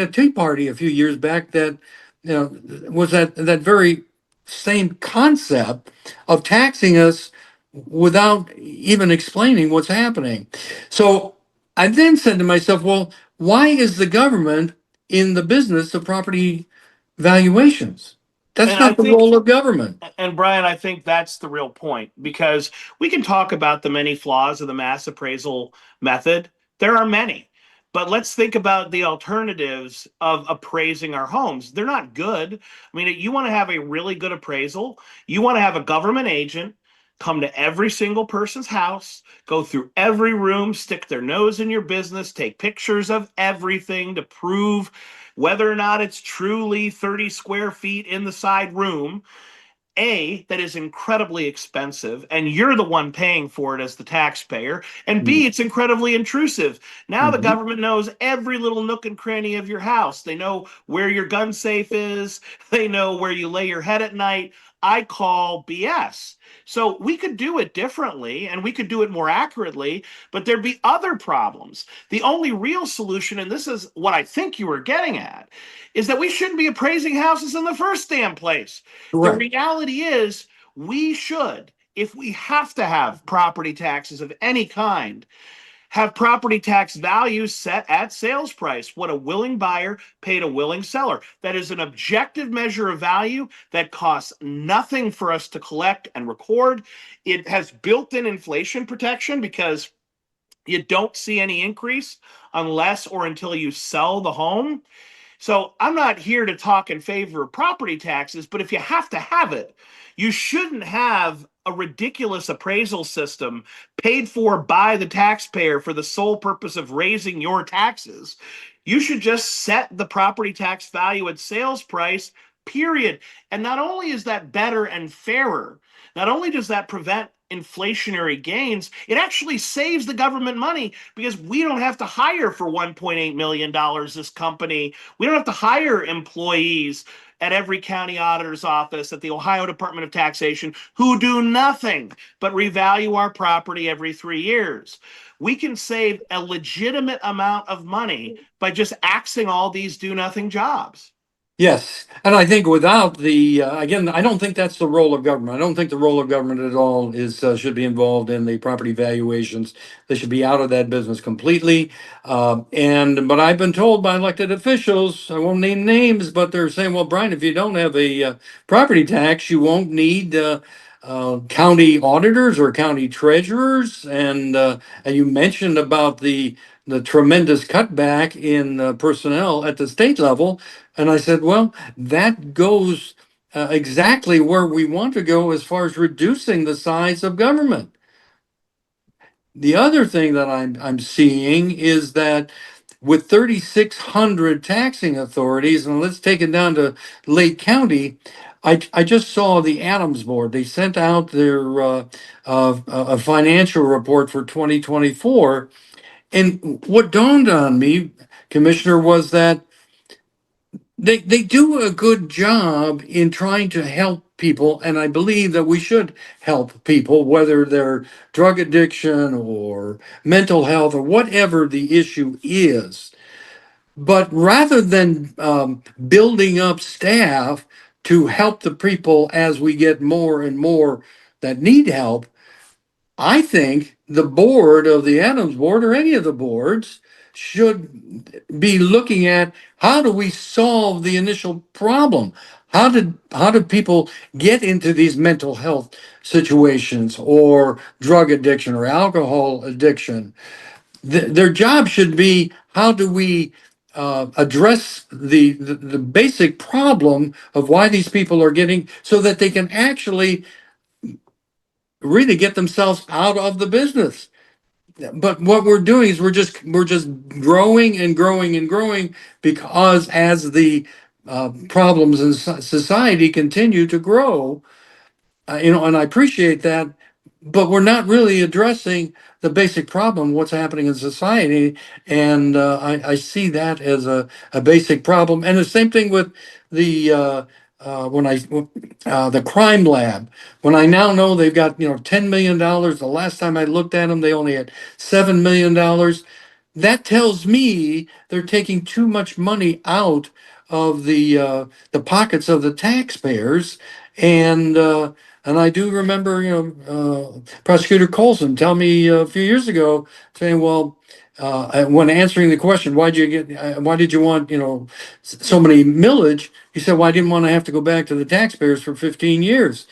Tea Party a few years back that was that very same concept of taxing us without even explaining what's happening. So I then said to myself, well, why is the government in the business of property valuations? That's And I not the think role of government. And Brian, I think that's the real point because we can talk about the many flaws of the mass appraisal method. There are many, but let's think about the alternatives of appraising our homes. They're not good. I mean, you want to have a really good appraisal, you want to have a government agent come to every single person's house, go through every room, stick their nose in your business, take pictures of everything to prove whether or not it's truly 30 square feet in the side room. That is incredibly expensive, and you're the one paying for it as the taxpayer. And B, it's incredibly intrusive. Now the government knows every little nook and cranny of your house. They know where your gun safe is. They know where you lay your head at night. I call BS. So we could do it differently and we could do it more accurately, but there'd be other problems. The only real solution, and this is what I think you were getting at, is that we shouldn't be appraising houses in the first damn place. The Correct. reality is, we should, if we have to have property taxes of any kind, have property tax values set at sales price, what a willing buyer paid a willing seller. That is an objective measure of value that costs nothing for us to collect and record. It has built-in inflation protection because you don't see any increase unless or until you sell the home. So I'm not here to talk in favor of property taxes, but if you have to have it, you shouldn't have a ridiculous appraisal system paid for by the taxpayer for the sole purpose of raising your taxes. You should just set the property tax value at sales price, period. And not only is that better and fairer, not only does that prevent inflationary gains, it actually saves the government money because we don't have to hire for $1.8 million this company. We don't have to hire employees at every county auditor's office, at the Ohio Department of Taxation, who do nothing but revalue our property every 3 years. We can save a legitimate amount of money by just axing all these do-nothing jobs. Yes, and I think without the again, I don't think that's the role of government. I don't think the role of government at all is should be involved in the property valuations. They should be out of that business completely. But I've been told by elected officials, I won't name names, but they're saying, "Well, Brian, if you don't have a property tax, you won't need." County auditors or county treasurers, and you mentioned about the tremendous cutback in personnel at the state level. And I said, well, that goes exactly where we want to go as far as reducing the size of government. The other thing that I'm seeing is that with 3,600 taxing authorities, and let's take it down to Lake County, I just saw the Adams Board. They sent out their a financial report for 2024. And what dawned on me, Commissioner, was that they do a good job in trying to help people, and I believe that we should help people, whether they're drug addiction or mental health or whatever the issue is. But rather than building up staff to help the people as we get more and more that need help, I think the board of the Adams Board or any of the boards should be looking at how do we solve the initial problem? How did people get into these mental health situations or drug addiction or alcohol addiction? Their job should be how do we address the basic problem of why these people are getting so that they can actually really get themselves out of the business. But what we're doing is we're just growing and growing and growing because as the problems in society continue to grow, and I appreciate that, but we're not really addressing the basic problem, what's happening in society, and I see that as a basic problem. And the same thing with the the crime lab. When I now know they've got $10 million, the last time I looked at them, they only had $7 million. That tells me they're taking too much money out of the pockets of the taxpayers, and I do remember, Prosecutor Colson tell me a few years ago saying, "Well, when answering the question, why did you want, so many millage?" He said, "Well, I didn't want to have to go back to the taxpayers for 15 years."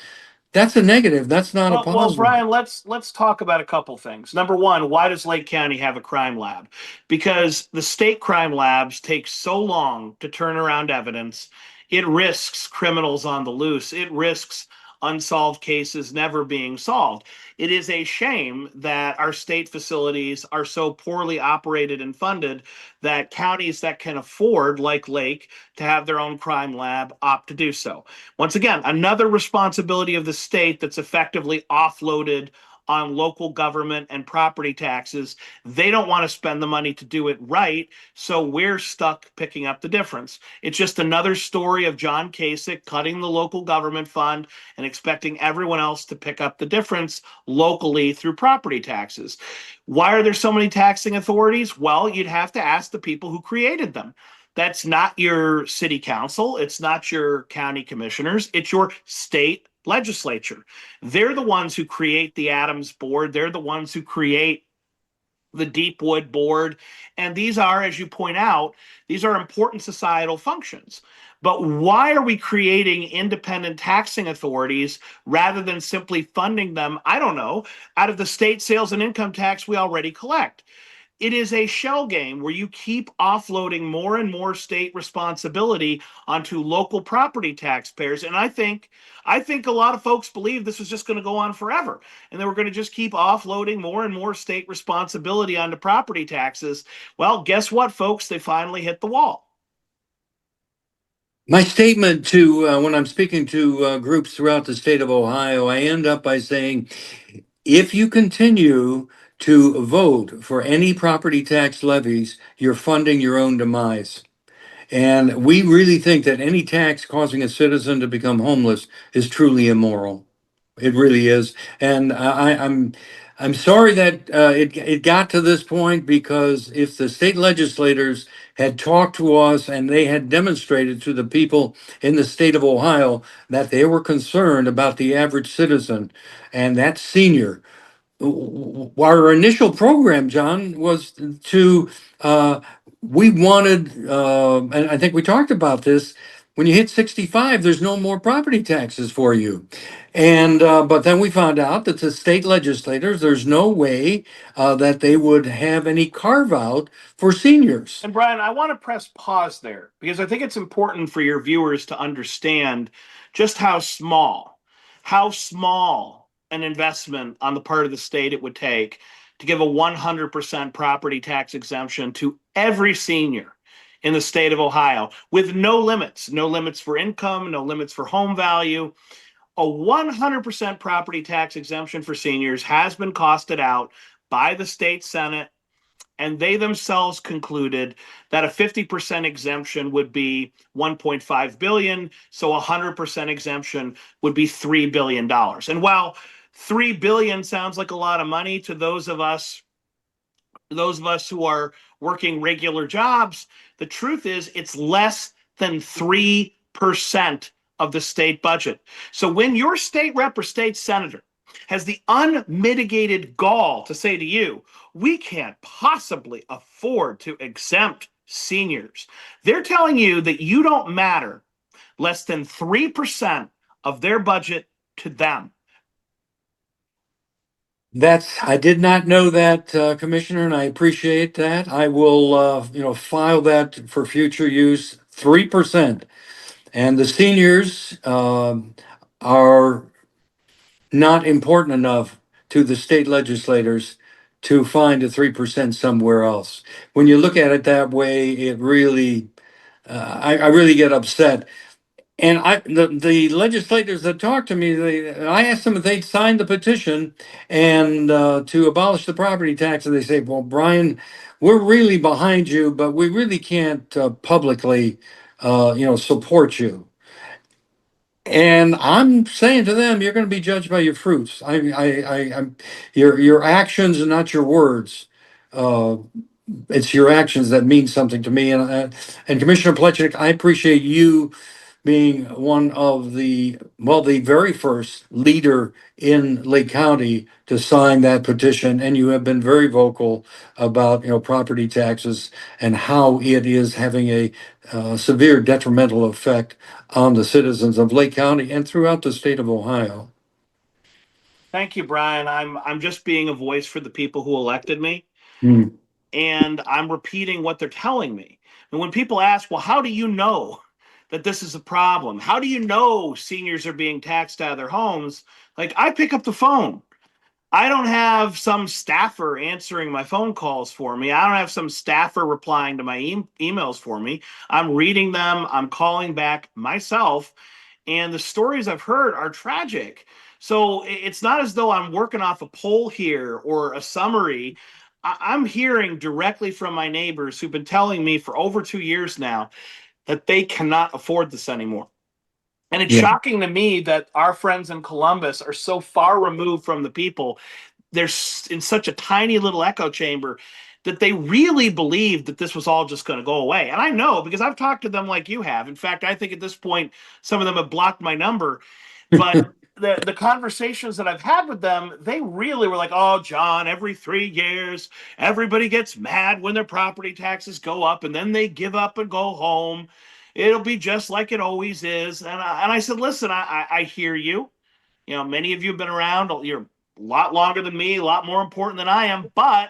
That's a negative. That's not a Well, positive. Brian, let's talk about a couple things. Number one, why does Lake County have a crime lab? Because the state crime labs take so long to turn around evidence. It risks criminals on the loose. It risks unsolved cases never being solved. It is a shame that our state facilities are so poorly operated and funded that counties that can afford, like Lake, to have their own crime lab opt to do so. Once again, another responsibility of the state that's effectively offloaded on local government and property taxes. They don't want to spend the money to do it right, so we're stuck picking up the difference. It's just another story of John Kasich cutting the local government fund and expecting everyone else to pick up the difference locally through property taxes. Why are there so many taxing authorities? Well, you'd have to ask the people who created them. That's not your city council. It's not your county commissioners. It's your state legislature. They're the ones who create the Adams board. They're the ones who create the Deepwood board. And these are, as you point out, these are important societal functions. But why are we creating independent taxing authorities rather than simply funding them, I don't know, out of the state sales and income tax we already collect? It is a shell game where you keep offloading more and more state responsibility onto local property taxpayers. And I think a lot of folks believe this was just going to go on forever, and they were going to just keep offloading more and more state responsibility onto property taxes. Well, guess what, folks? They finally hit the wall. My statement to when I'm speaking to groups throughout the state of Ohio, I end up by saying, if you continue to vote for any property tax levies, you're funding your own demise. And we really think that any tax causing a citizen to become homeless is truly immoral. It really is. And I'm sorry that it got to this point, because if the state legislators had talked to us and they had demonstrated to the people in the state of Ohio that they were concerned about the average citizen and that senior. Our initial program, John, was to we wanted, and I think we talked about this. When you hit 65, there's no more property taxes for you, and but then we found out that the state legislators, there's no way that they would have any carve out for seniors. And Brian, I want to press pause there because I think it's important for your viewers to understand just how small an investment on the part of the state it would take to give a 100% property tax exemption to every senior in the state of Ohio with no limits for income, no limits for home value. A 100% property tax exemption for seniors has been costed out by the state Senate, and they themselves concluded that a 50% exemption would be 1.5 billion, so a 100% exemption would be $3 billion. And while 3 billion sounds like a lot of money to those of us who are working regular jobs, the truth is it's less than 3% of the state budget. So when your state rep or state senator has the unmitigated gall to say to you, we can't possibly afford to exempt seniors, they're telling you that you don't matter less than 3% of their budget to them. I did not know that, Commissioner, and I appreciate that. I will, file that for future use. 3%, and the seniors are not important enough to the state legislators to find a 3% somewhere else. When you look at it that way, it really, I really get upset. And the legislators that talked to me, I asked them if they'd signed the petition and to abolish the property tax, and they say, "Well, Brian, we're really behind you, but we really can't publicly, support you." And I'm saying to them, "You're going to be judged by your fruits. Your actions and not your words. Uh, it's your actions that mean something to me." And Commissioner Plecnik, I appreciate you being one of the very first leader in Lake County to sign that petition, and you have been very vocal about property taxes and how it is having a severe detrimental effect on the citizens of Lake County and throughout the state of Ohio. Thank you, Brian. I'm just being a voice for the people who elected me, and I'm repeating what they're telling me. And when people ask, well, how do you know that this is a problem? How do you know seniors are being taxed out of their homes? Like, I pick up the phone. I don't have some staffer answering my phone calls for me. I don't have some staffer replying to my emails for me. I'm reading them, I'm calling back myself, and the stories I've heard are tragic. So it's not as though I'm working off a poll here or a summary. I'm hearing directly from my neighbors who've been telling me for over 2 years now that they cannot afford this anymore. And it's shocking to me that our friends in Columbus are so far removed from the people. They're in such a tiny little echo chamber that they really believe that this was all just going to go away. And I know, because I've talked to them like you have. In fact, I think at this point, some of them have blocked my number. But the conversations that I've had with them, they really were like, oh, John, every 3 years, everybody gets mad when their property taxes go up, and then they give up and go home. It'll be just like it always is. And I said, listen, I hear you. You know, many of you have been around. You're a lot longer than me, a lot more important than I am. But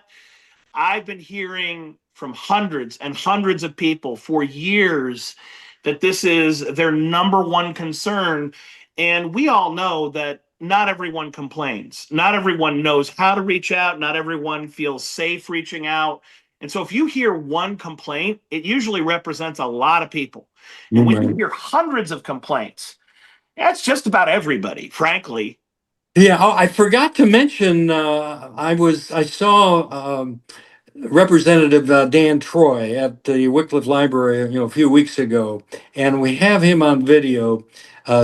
I've been hearing from hundreds and hundreds of people for years that this is their number one concern. And we all know that not everyone complains. Not everyone knows how to reach out. Not everyone feels safe reaching out. And so if you hear one complaint, it usually represents a lot of people. And when you hear hundreds of complaints, that's just about everybody, frankly. Yeah, oh, I forgot to mention, I saw Representative Dan Troy at the Wycliffe Library, a few weeks ago, and we have him on video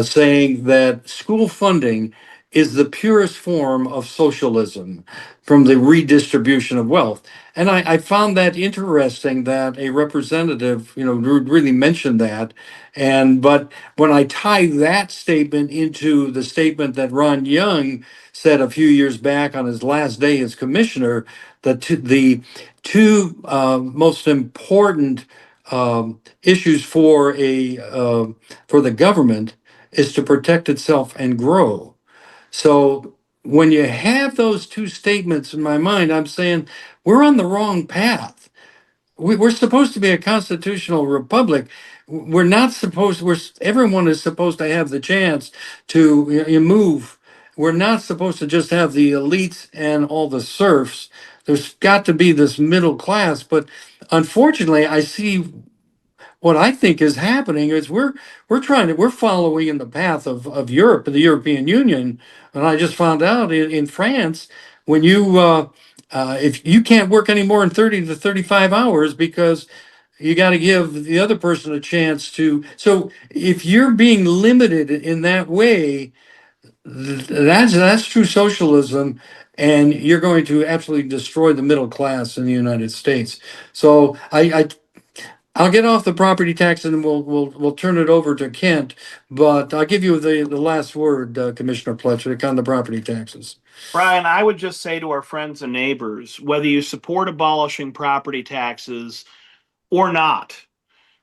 saying that school funding is the purest form of socialism from the redistribution of wealth. And I found that interesting that a representative, really mentioned that. But when I tie that statement into the statement that Ron Young said a few years back on his last day as commissioner, that the two most important issues for the government is to protect itself and grow. So when you have those two statements in my mind, I'm saying we're on the wrong path. We're supposed to be a constitutional republic. We're not supposed. Everyone is supposed to have the chance to move. We're not supposed to just have the elites and all the serfs. There's got to be this middle class. But unfortunately, I see what I think is happening is we're following in the path of Europe and the European Union. And I just found out in France, when if you can't work any more than 30 to 35 hours because you got to give the other person a chance to. So if you're being limited in that way, that's true socialism, and you're going to absolutely destroy the middle class in the United States. So I'll get off the property tax and we'll turn it over to Kent, but I'll give you the last word, Commissioner Plecnik, on the property taxes. Brian, I would just say to our friends and neighbors, whether you support abolishing property taxes or not,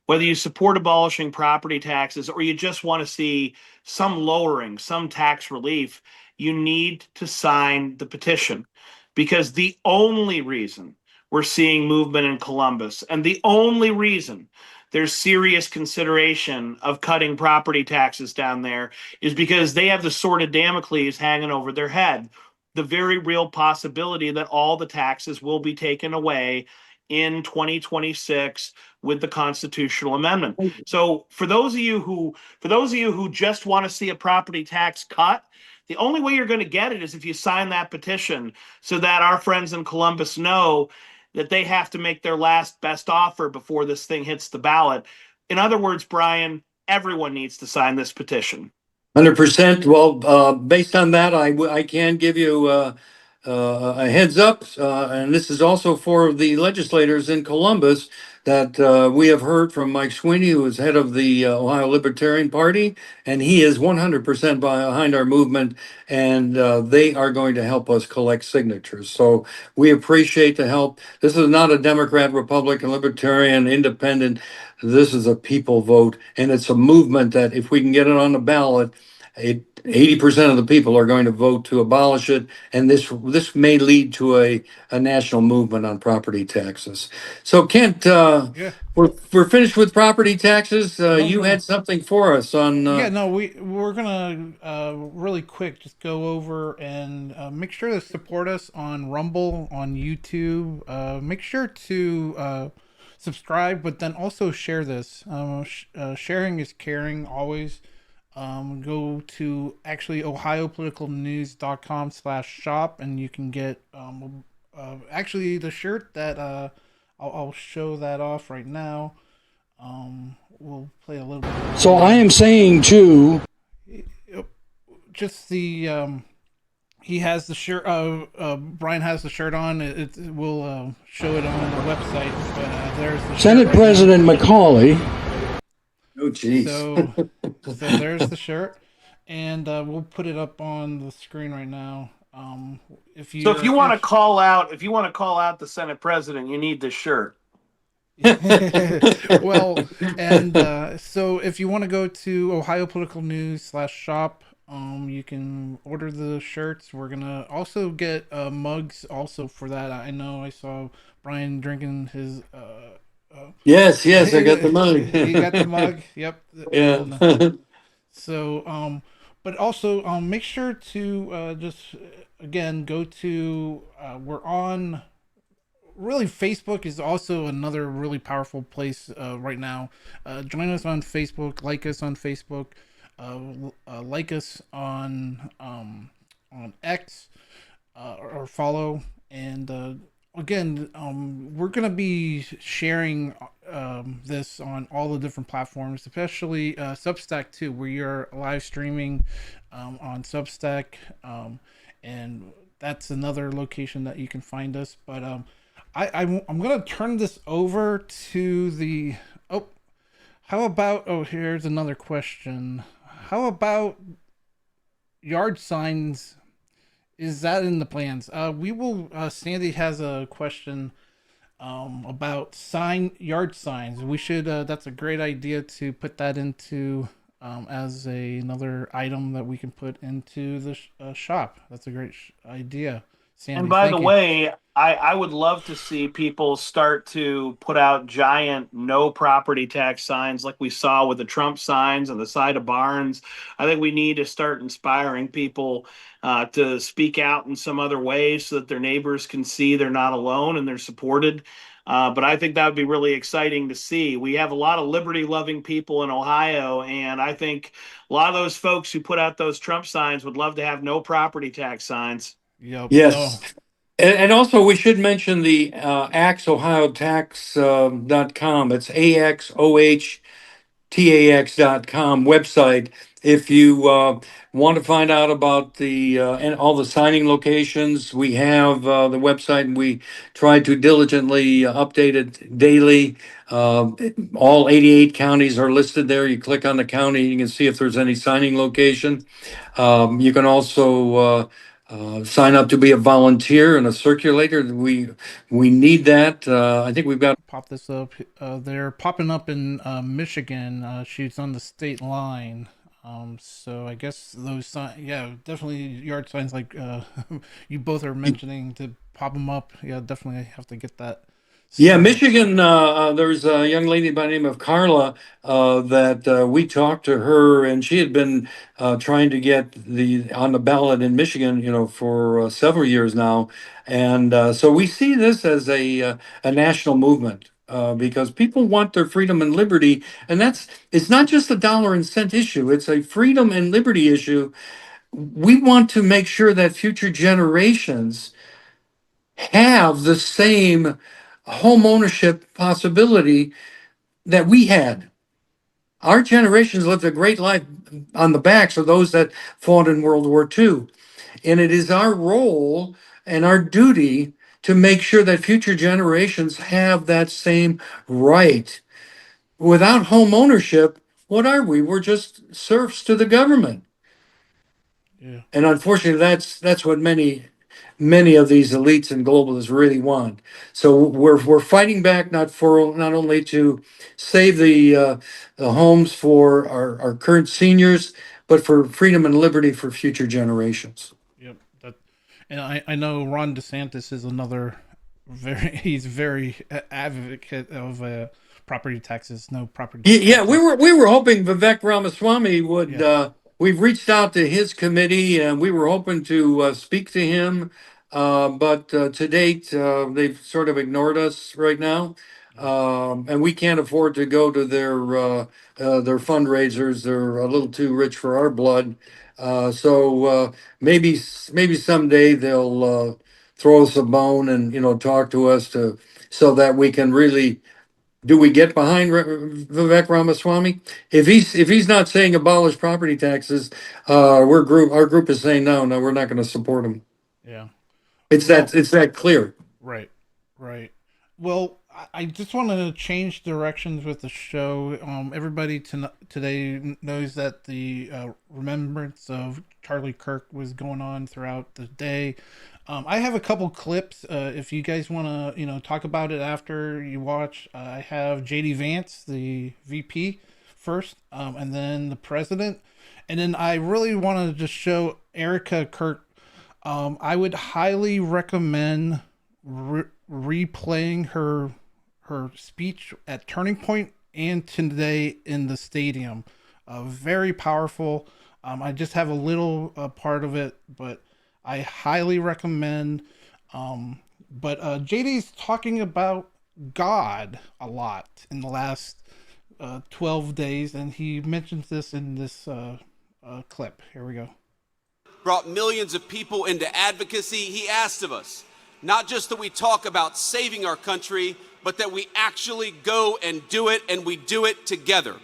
whether you support abolishing property taxes or you just want to see some lowering, some tax relief, you need to sign the petition, because the only reason we're seeing movement in Columbus and the only reason there's serious consideration of cutting property taxes down there is because they have the sword of Damocles hanging over their head. The very real possibility that all the taxes will be taken away in 2026 with the constitutional amendment. So for those of you who just want to see a property tax cut, the only way you're going to get it is if you sign that petition, so that our friends in Columbus know that they have to make their last best offer before this thing hits the ballot. In other words, Brian, everyone needs to sign this petition. 100%. Well, based on that, I can give you a heads up, and this is also for the legislators in Columbus, that we have heard from Mike Sweeney, who is head of the Ohio Libertarian Party, and he is 100% behind our movement, and they are going to help us collect signatures. So we appreciate the help. This is not a Democrat, Republican, Libertarian, Independent. This is a people vote, and it's a movement that if we can get it on the ballot, 80% of the people are going to vote to abolish it, and this may lead to a national movement on property taxes. So, Kent, Yeah. we're finished with property taxes. You No. had something for us on. Yeah, no, we're gonna really quick just go over and make sure to support us on Rumble, on YouTube. Make sure to subscribe, but then also share this. Sharing is caring always. Go to actually ohiopoliticalnews.com/shop and you can get actually the shirt that I'll show that off right now. We'll play a little bit. So I am saying too. Just the he has the shirt. Brian has the shirt on. We'll show it on the website. But there's the Senate shirt President Macaulay. Oh, geez. So there's the shirt, and we'll put it up on the screen right now. If you want to call out the Senate President, you need this shirt. Well, and so if you want to go to ohiopoliticalnews/shop, you can order the shirts. We're gonna also get mugs also for that. I know I saw Brian drinking his. Yes, I got the mug. He got the mug. Yep. Yeah. So, but also make sure to just again go to we're on. Really, Facebook is also another really powerful place right now. Join us on Facebook, like us on Facebook, like us on X, or follow. And again, we're gonna be sharing this on all the different platforms, especially Substack too, where you're live streaming on Substack, and that's another location that you can find us. But I'm gonna turn this over to the how about here's another question. How about yard signs? Is that in the plans? We will Sandy has a question about yard signs. We should that's a great idea to put that into as another item that we can put into the shop. That's a great idea. Sandy, and by the way, I would love to see people start to put out giant no property tax signs like we saw with the Trump signs on the side of barns. I think we need to start inspiring people to speak out in some other ways so that their neighbors can see they're not alone and they're supported. But I think that would be really exciting to see. We have a lot of liberty-loving people in Ohio, and I think a lot of those folks who put out those Trump signs would love to have no property tax signs. Yep. Yes. Oh. And also, we should mention the axohiotax.com. It's axohtax.com website. If you want to find out about the and all the signing locations, we have the website, and we try to diligently update it daily. All 88 counties are listed there. You click on the county, you can see if there's any signing location. You can also sign up to be a volunteer in a circulator. We need that. I think we've got. Pop this up. They're popping up in Michigan. Shoots on the state line. So I guess those signs, yeah, definitely yard signs like you both are mentioning to pop them up. Yeah, definitely have to get that. Yeah, Michigan, there's a young lady by the name of Carla that we talked to her, and she had been trying to get on the ballot in Michigan, for several years now. And so we see this as a national movement. Because people want their freedom and liberty, and it's not just a dollar and cent issue, it's a freedom and liberty issue. We want to make sure that future generations have the same home ownership possibility that we had. Our generations lived a great life on the backs of those that fought in World War II. And it is our role and our duty to make sure that future generations have that same right. Without home ownership, what are we? We're just serfs to the government. Yeah. And unfortunately, that's what many of these elites and globalists really want. So we're fighting back not only to save the homes for our current seniors, but for freedom and liberty for future generations. Yep. And I know Ron DeSantis is another he's very advocate of property taxes, no property Yeah, taxes. we were hoping Vivek Ramaswamy would. Yeah. We've reached out to his committee, and we were hoping to speak to him, but to date, they've sort of ignored us right now, and we can't afford to go to their fundraisers. They're a little too rich for our blood. So maybe someday they'll throw us a bone and talk to us so that we can really. Do we get behind Vivek Ramaswamy? If he's not saying abolish property taxes, our group is saying no, we're not going to support him. Yeah. It's that clear. Right. Well, I just want to change directions with the show. Everybody today knows that the remembrance of Charlie Kirk was going on throughout the day. I have a couple clips. If you guys want to, talk about it after you watch, I have JD Vance, the VP, first, and then the president, and then I really want to just show Erica Kirk. I would highly recommend replaying her speech at Turning Point and today in the stadium. Very powerful. I just have a little part of it, but I highly recommend. But JD's talking about God a lot in the last 12 days, and he mentions this in this clip. Here we go. Brought millions of people into advocacy. He asked of us, not just that we talk about saving our country, but that we actually go and do it, and we do it together.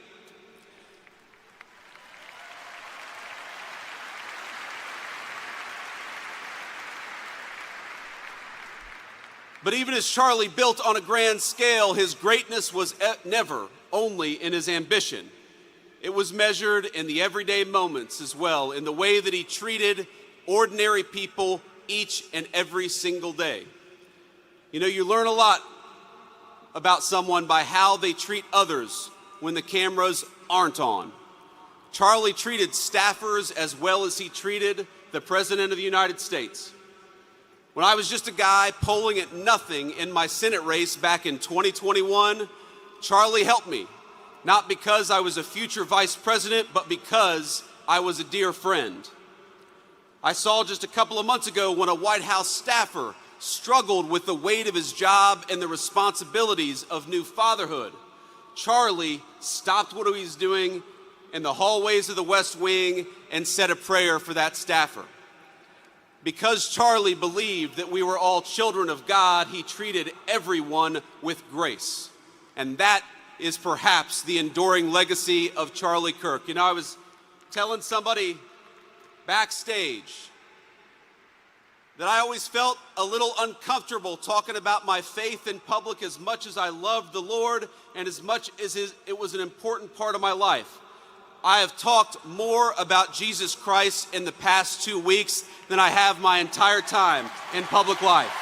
But even as Charlie built on a grand scale, his greatness was never only in his ambition. It was measured in the everyday moments as well, in the way that he treated ordinary people each and every single day. You learn a lot about someone by how they treat others when the cameras aren't on. Charlie treated staffers as well as he treated the President of the United States. When I was just a guy polling at nothing in my Senate race back in 2021, Charlie helped me. Not because I was a future vice president, but because I was a dear friend. I saw just a couple of months ago when a White House staffer struggled with the weight of his job and the responsibilities of new fatherhood. Charlie stopped what he was doing in the hallways of the West Wing and said a prayer for that staffer. Because Charlie believed that we were all children of God, he treated everyone with grace. And that is perhaps the enduring legacy of Charlie Kirk. I was telling somebody backstage that I always felt a little uncomfortable talking about my faith in public as much as I loved the Lord and as much as it was an important part of my life. I have talked more about Jesus Christ in the past 2 weeks than I have my entire time in public life.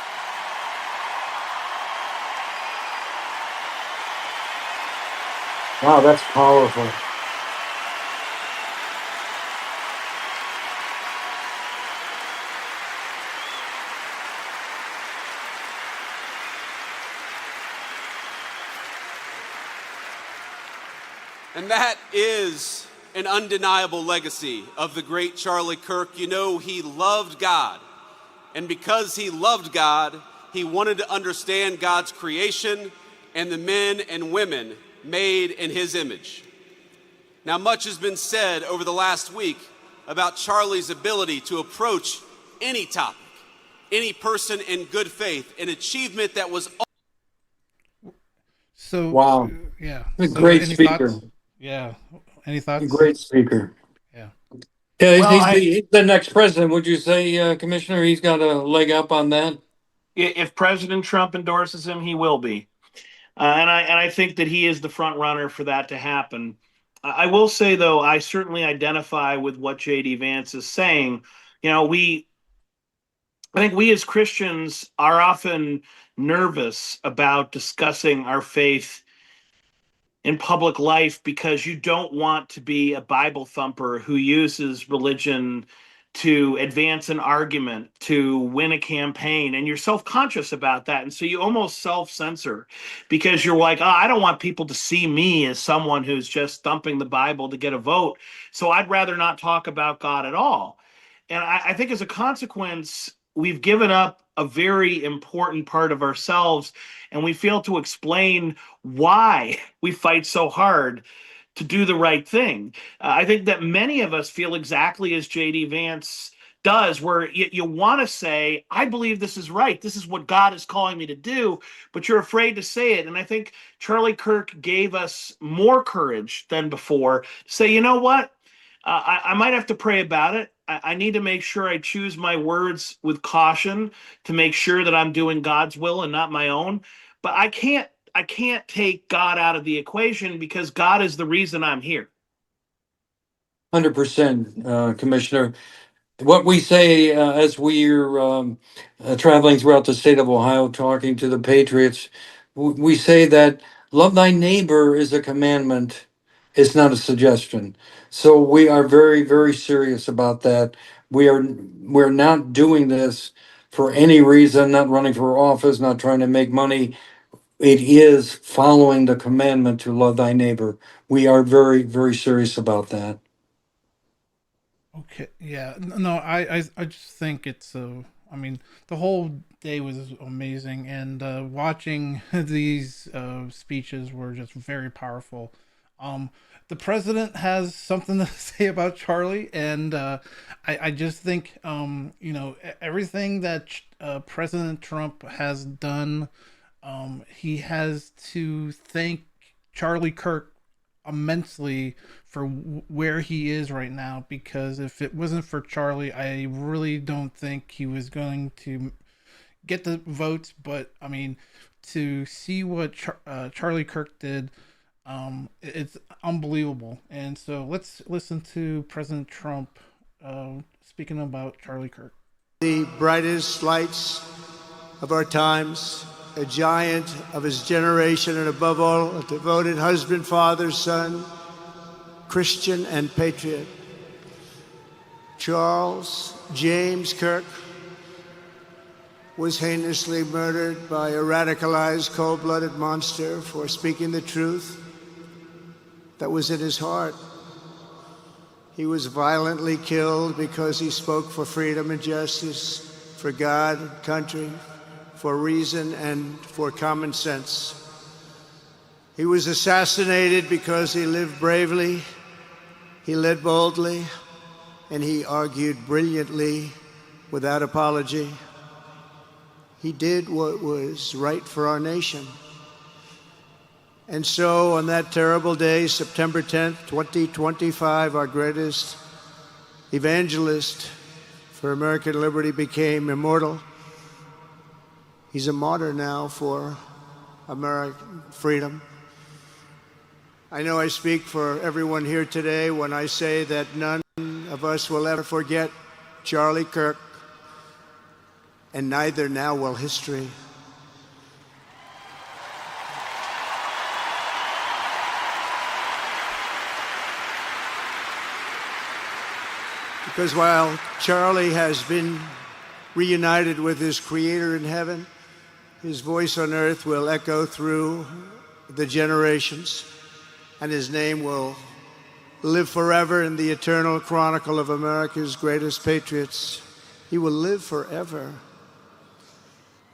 Wow, that's powerful. And that is an undeniable legacy of the great Charlie Kirk. He loved God. And because he loved God, he wanted to understand God's creation and the men and women made in his image. Now, much has been said over the last week about Charlie's ability to approach any topic, any person in good faith, an achievement that was. So, wow. Yeah. A great speaker. Thoughts? Yeah. Any thoughts? A great speaker. Yeah. Yeah, Well, he's the next president. Would you say, Commissioner, he's got a leg up on that? If President Trump endorses him, he will be. And I think that he is the front runner for that to happen. I will say, though, I certainly identify with what JD Vance is saying. I think we as Christians are often nervous about discussing our faith in public life because you don't want to be a Bible thumper who uses religion to advance an argument, to win a campaign, and you're self-conscious about that. And so you almost self-censor because you're like, oh, I don't want people to see me as someone who's just thumping the Bible to get a vote. So I'd rather not talk about God at all. And I think as a consequence, we've given up a very important part of ourselves, and we fail to explain why we fight so hard to do the right thing. I think that many of us feel exactly as J.D. Vance does, where you want to say, I believe this is right. This is what God is calling me to do, but you're afraid to say it. And I think Charlie Kirk gave us more courage than before to say, you know what? I might have to pray about it. I need to make sure I choose my words with caution to make sure that I'm doing God's will and not my own. But I can't take God out of the equation because God is the reason I'm here. 100%, Commissioner. What we say as we're traveling throughout the state of Ohio talking to the patriots, we say that love thy neighbor is a commandment, it's not a suggestion. So we are very, very serious about that. We're not doing this for any reason, not running for office, not trying to make money. It is following the commandment to love thy neighbor. We are very, very serious about that. Okay, yeah, no, I just think it's I mean, the whole day was amazing, and watching these speeches were just very powerful. Um, the president has something to say about Charlie, and I just think everything that President Trump has done, he has to thank Charlie Kirk immensely for where he is right now, because if it wasn't for Charlie, I really don't think he was going to get the votes. But I mean, to see what Charlie Kirk did, it's unbelievable. And so let's listen to President Trump speaking about Charlie Kirk. The brightest lights of our times, a giant of his generation, and above all, a devoted husband, father, son, Christian, and patriot. Charles James Kirk was heinously murdered by a radicalized, cold-blooded monster for speaking the truth that was in his heart. He was violently killed because he spoke for freedom and justice, for God and country, for reason and for common sense. He was assassinated because he lived bravely, he led boldly, and he argued brilliantly without apology. He did what was right for our nation. And so on that terrible day, September 10th, 2025, our greatest evangelist for American liberty became immortal. He's a martyr now for American freedom. I know I speak for everyone here today when I say that none of us will ever forget Charlie Kirk, and neither now will history. Because while Charlie has been reunited with his Creator in heaven, his voice on earth will echo through the generations, and his name will live forever in the eternal chronicle of America's greatest patriots. He will live forever.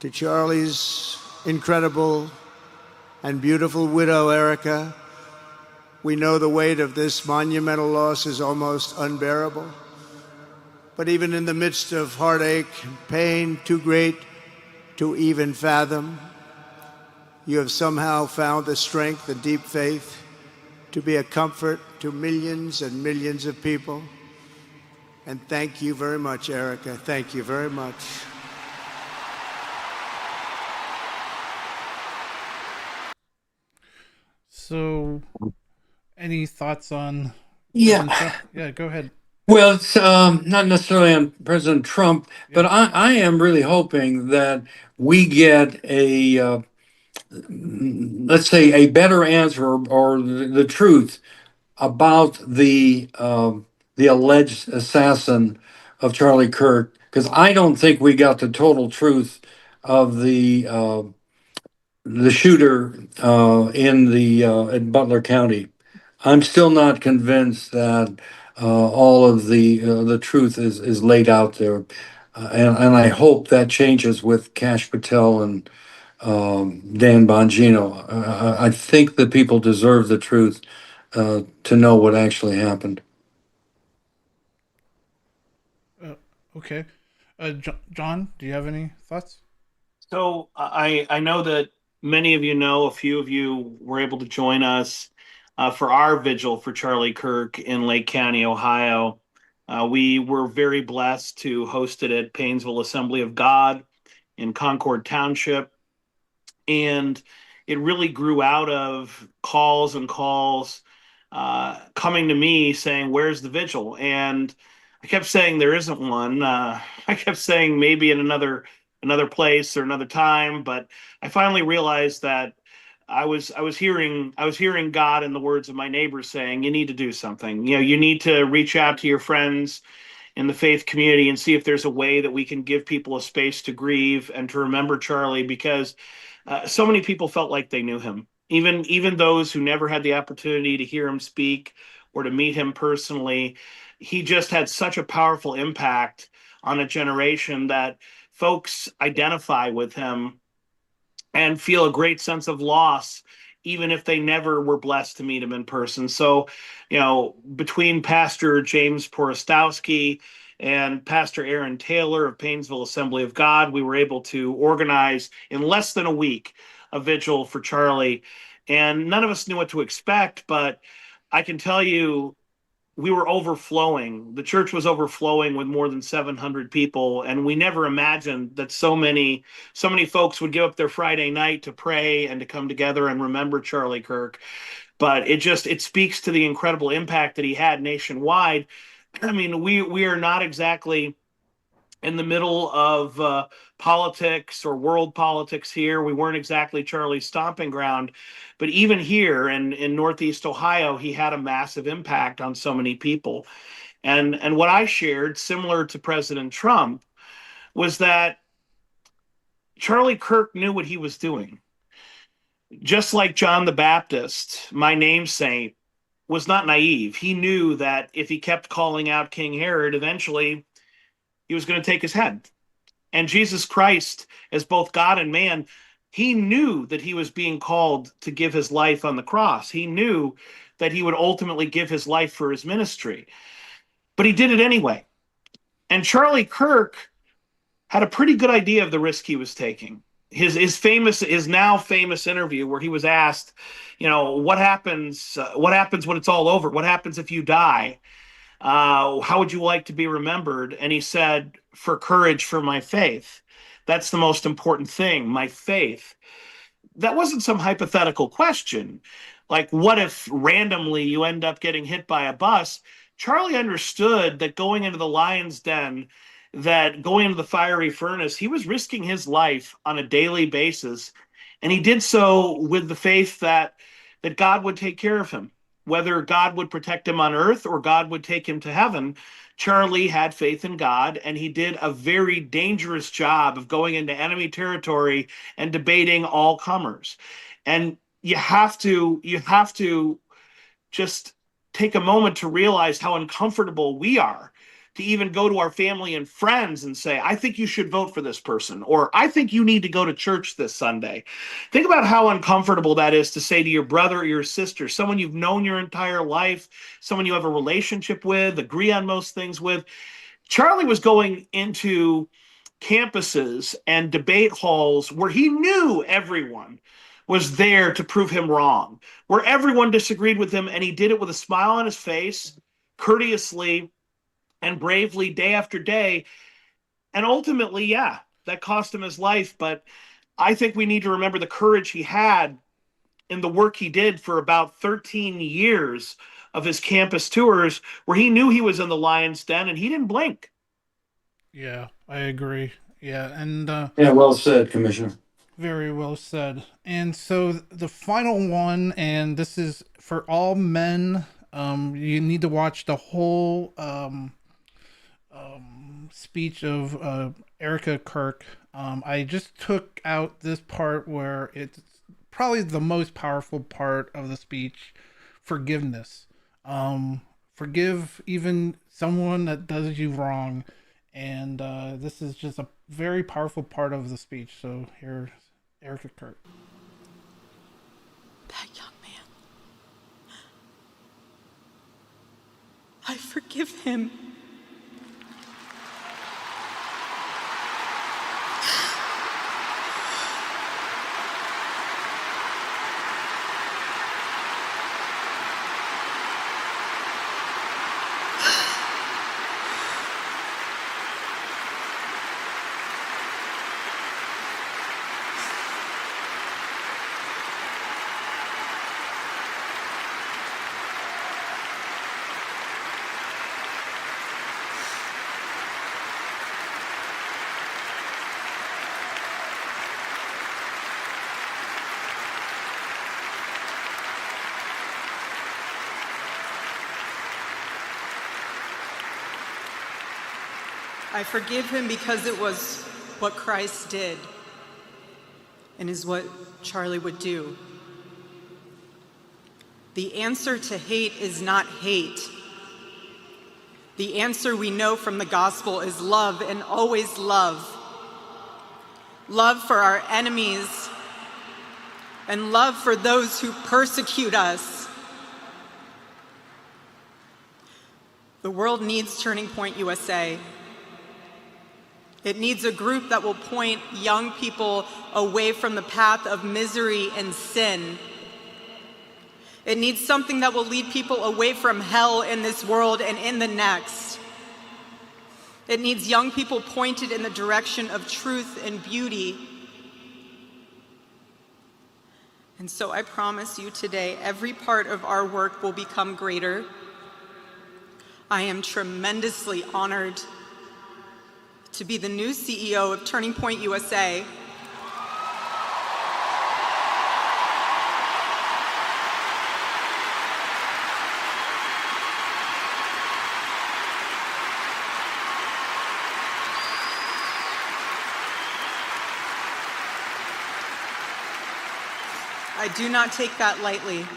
To Charlie's incredible and beautiful widow, Erica, we know the weight of this monumental loss is almost unbearable. But even in the midst of heartache and pain too great to even fathom, you have somehow found the strength and deep faith to be a comfort to millions and millions of people. And thank you very much, Erica. Thank you very much. So, any thoughts on Yeah. President Trump? Yeah, go ahead. Well, it's not necessarily on President Trump, but I am really hoping that we get a let's say, a better answer or the truth about the alleged assassin of Charlie Kirk, because I don't think we got the total truth of the shooter in Butler County. I'm still not convinced that all of the truth is laid out there, and I hope that changes with Cash Patel and Dan Bongino. I think the people deserve the truth to know what actually happened. Okay. John, do you have any thoughts? So I know that many of you know, a few of you were able to join us for our vigil for Charlie Kirk in Lake County, Ohio. We were very blessed to host it at Painesville Assembly of God in Concord Township. And it really grew out of calls and calls coming to me saying, "Where's the vigil?" And I kept saying there isn't one. I kept saying maybe in another place or another time, but I finally realized that I was hearing God in the words of my neighbors saying, "You need to do something. You know, you need to reach out to your friends in the faith community and see if there's a way that we can give people a space to grieve and to remember Charlie, because so many people felt like they knew him, even those who never had the opportunity to hear him speak or to meet him personally. He just had such a powerful impact on a generation that folks identify with him and feel a great sense of loss, even if they never were blessed to meet him in person. So, between Pastor James Porostowski and Pastor Aaron Taylor of Painesville Assembly of God, we were able to organize in less than a week a vigil for Charlie. And none of us knew what to expect, but I can tell you we were overflowing. The church was overflowing with more than 700 people, and we never imagined that so many folks would give up their Friday night to pray and to come together and remember Charlie Kirk. But it speaks to the incredible impact that he had nationwide. I mean, we are not exactly in the middle of politics or world politics here. We weren't exactly Charlie's stomping ground, but even here in Northeast Ohio, he had a massive impact on so many people. And what I shared, similar to President Trump, was that Charlie Kirk knew what he was doing. Just like John the Baptist, my namesake, was not naive. He knew that if he kept calling out King Herod, eventually he was going to take his head. And Jesus Christ, as both God and man, he knew that he was being called to give his life on the cross. He knew that he would ultimately give his life for his ministry, but he did it anyway. And Charlie Kirk had a pretty good idea of the risk he was taking. His now famous interview where he was asked, what happens when it's all over? What happens if you die? How would you like to be remembered? And he said, for courage, for my faith. That's the most important thing, my faith. That wasn't some hypothetical question. Like, what if randomly you end up getting hit by a bus? Charlie understood that going into the lion's den, that going into the fiery furnace, he was risking his life on a daily basis. And he did so with the faith that God would take care of him. Whether God would protect him on earth or God would take him to heaven, Charlie had faith in God, and he did a very dangerous job of going into enemy territory and debating all comers. And you have to just take a moment to realize how uncomfortable we are to even go to our family and friends and say, I think you should vote for this person, or I think you need to go to church this Sunday. Think about how uncomfortable that is to say to your brother or your sister, someone you've known your entire life, someone you have a relationship with, agree on most things with. Charlie was going into campuses and debate halls where he knew everyone was there to prove him wrong, where everyone disagreed with him, and he did it with a smile on his face, courteously and bravely, day after day. And ultimately, yeah, that cost him his life. But I think we need to remember the courage he had in the work he did for about 13 years of his campus tours, where he knew he was in the lion's den and he didn't blink. Yeah, I agree. Yeah, and Yeah, well said, Commissioner. Very well said. And so the final one, and this is for all men. You need to watch the whole speech of Erica Kirk. I just took out this part where it's probably the most powerful part of the speech: forgiveness. Forgive even someone that does you wrong. And this is just a very powerful part of the speech. So here's Erica Kirk. That young man, I forgive him. I forgive him because it was what Christ did and is what Charlie would do. The answer to hate is not hate. The answer we know from the gospel is love, and always love. Love for our enemies and love for those who persecute us. The world needs Turning Point USA. It needs a group that will point young people away from the path of misery and sin. It needs something that will lead people away from hell in this world and in the next. It needs young people pointed in the direction of truth and beauty. And so I promise you today, every part of our work will become greater. I am tremendously honored to be the new CEO of Turning Point USA. I do not take that lightly.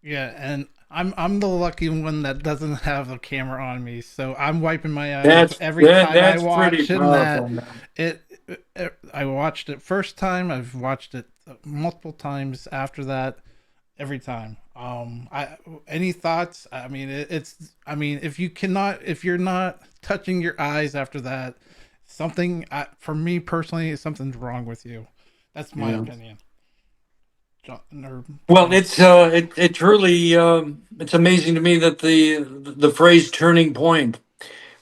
Yeah, and I'm the lucky one that doesn't have a camera on me, so I'm wiping my eyes every time I watch it. I watched it first time. I've watched it multiple times after that. Every time. Any thoughts? I mean, if you're not touching your eyes after that, something for me personally, something's wrong with you. That's my opinion. Well, it's truly it's amazing to me that the phrase "turning point."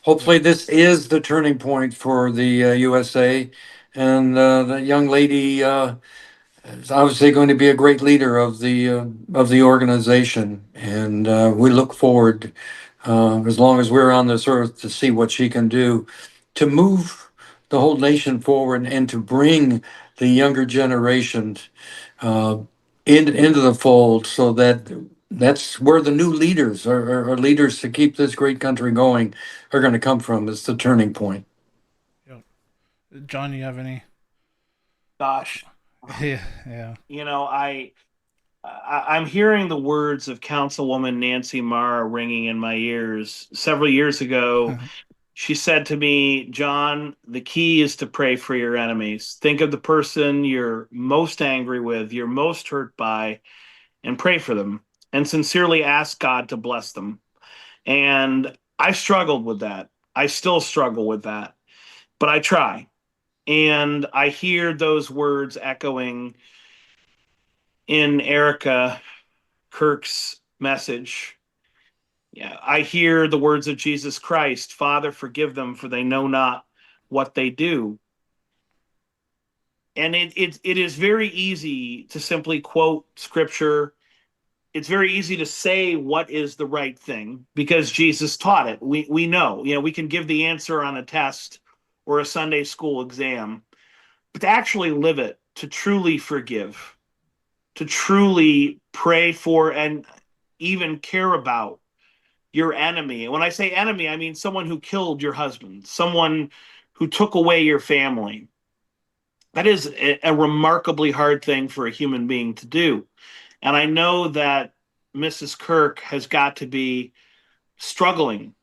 Hopefully, this is the turning point for the USA, and that young lady is obviously going to be a great leader of the organization, and we look forward, as long as we're on this earth, to see what she can do to move the whole nation forward and to bring the younger generations into the fold, so that's where the new leaders or leaders to keep this great country going are going to come from. It's the turning point. Yep. John, you have any? Gosh, yeah. you know, I'm hearing the words of Councilwoman Nancy Marr ringing in my ears. Several years ago, she said to me, "John, the key is to pray for your enemies. Think of the person you're most angry with, you're most hurt by, and pray for them, and sincerely ask God to bless them." And I struggled with that. I still struggle with that, but I try. And I hear those words echoing in Erica Kirk's message. Yeah, I hear the words of Jesus Christ, "Father, forgive them, for they know not what they do." And it is very easy to simply quote scripture. It's very easy to say what is the right thing because Jesus taught it. We know, we can give the answer on a test, or a Sunday school exam, but to actually live it, to truly forgive, to truly pray for and even care about your enemy. And when I say enemy, I mean someone who killed your husband, someone who took away your family. That is a remarkably hard thing for a human being to do. And I know that Mrs. Kirk has got to be struggling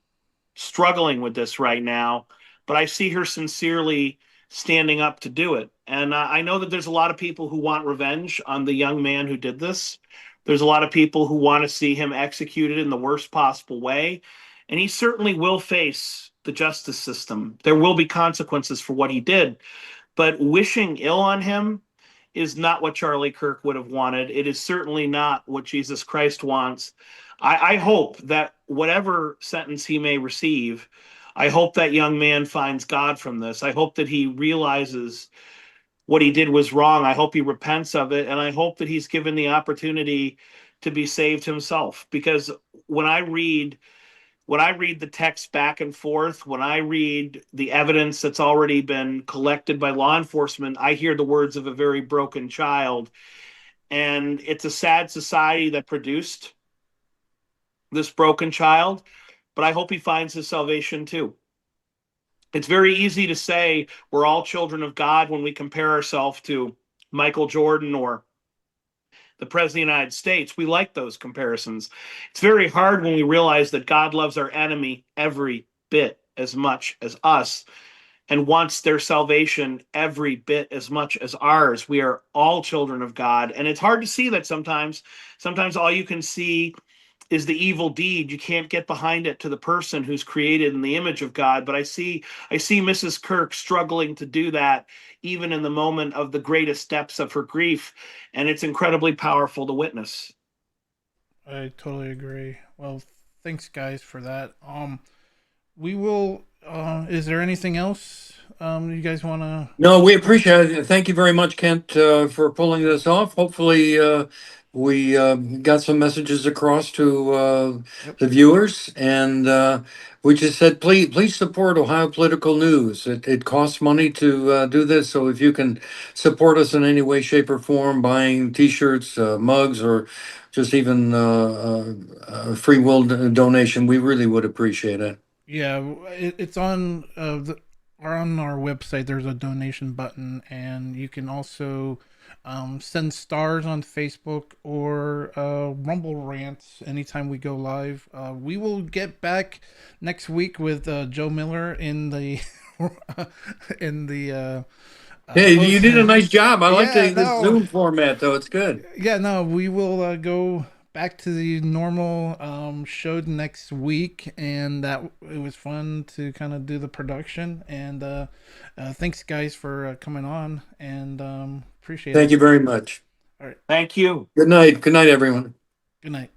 with this right now, but I see her sincerely standing up to do it. And I know that there's a lot of people who want revenge on the young man who did this. There's a lot of people who want to see him executed in the worst possible way. And he certainly will face the justice system. There will be consequences for what he did. But wishing ill on him is not what Charlie Kirk would have wanted. It is certainly not what Jesus Christ wants. I hope that whatever sentence he may receive, I hope that young man finds God from this. I hope that he realizes what he did was wrong. I hope he repents of it. And I hope that he's given the opportunity to be saved himself. Because when I read the text back and forth, when I read the evidence that's already been collected by law enforcement, I hear the words of a very broken child. And it's a sad society that produced this broken child, but I hope he finds his salvation too. It's very easy to say we're all children of God when we compare ourselves to Michael Jordan or the President of the United States. We like those comparisons. It's very hard when we realize that God loves our enemy every bit as much as us and wants their salvation every bit as much as ours. We are all children of God. And it's hard to see that sometimes. Sometimes all you can see is the evil deed. You can't get behind it to the person who's created in the image of God. But I see Mrs. Kirk struggling to do that, even in the moment of the greatest depths of her grief. And it's incredibly powerful to witness. I totally agree. Well, thanks guys for that. We will, is there anything else you guys want to? No, we appreciate it. Thank you very much, Kent, for pulling this off. Hopefully, we got some messages across to the viewers, and we just said, please support Ohio Political News. It costs money to do this, so if you can support us in any way, shape, or form, buying T-shirts, mugs, or just even a free will donation, we really would appreciate it. Yeah, it's on on our website. There's a donation button, and you can also send stars on Facebook or Rumble rants anytime we go live. We will get back next week with Joe Miller in the in the. Hey, you did a nice job. I like Yeah, this Zoom format, though. It's good. Yeah, no, we will go back to the normal show next week, and that it was fun to kind of do the production. And thanks, guys, for coming on, and appreciate it. Thank you very much. All right. Thank you. Good night. Good night, everyone. Good night.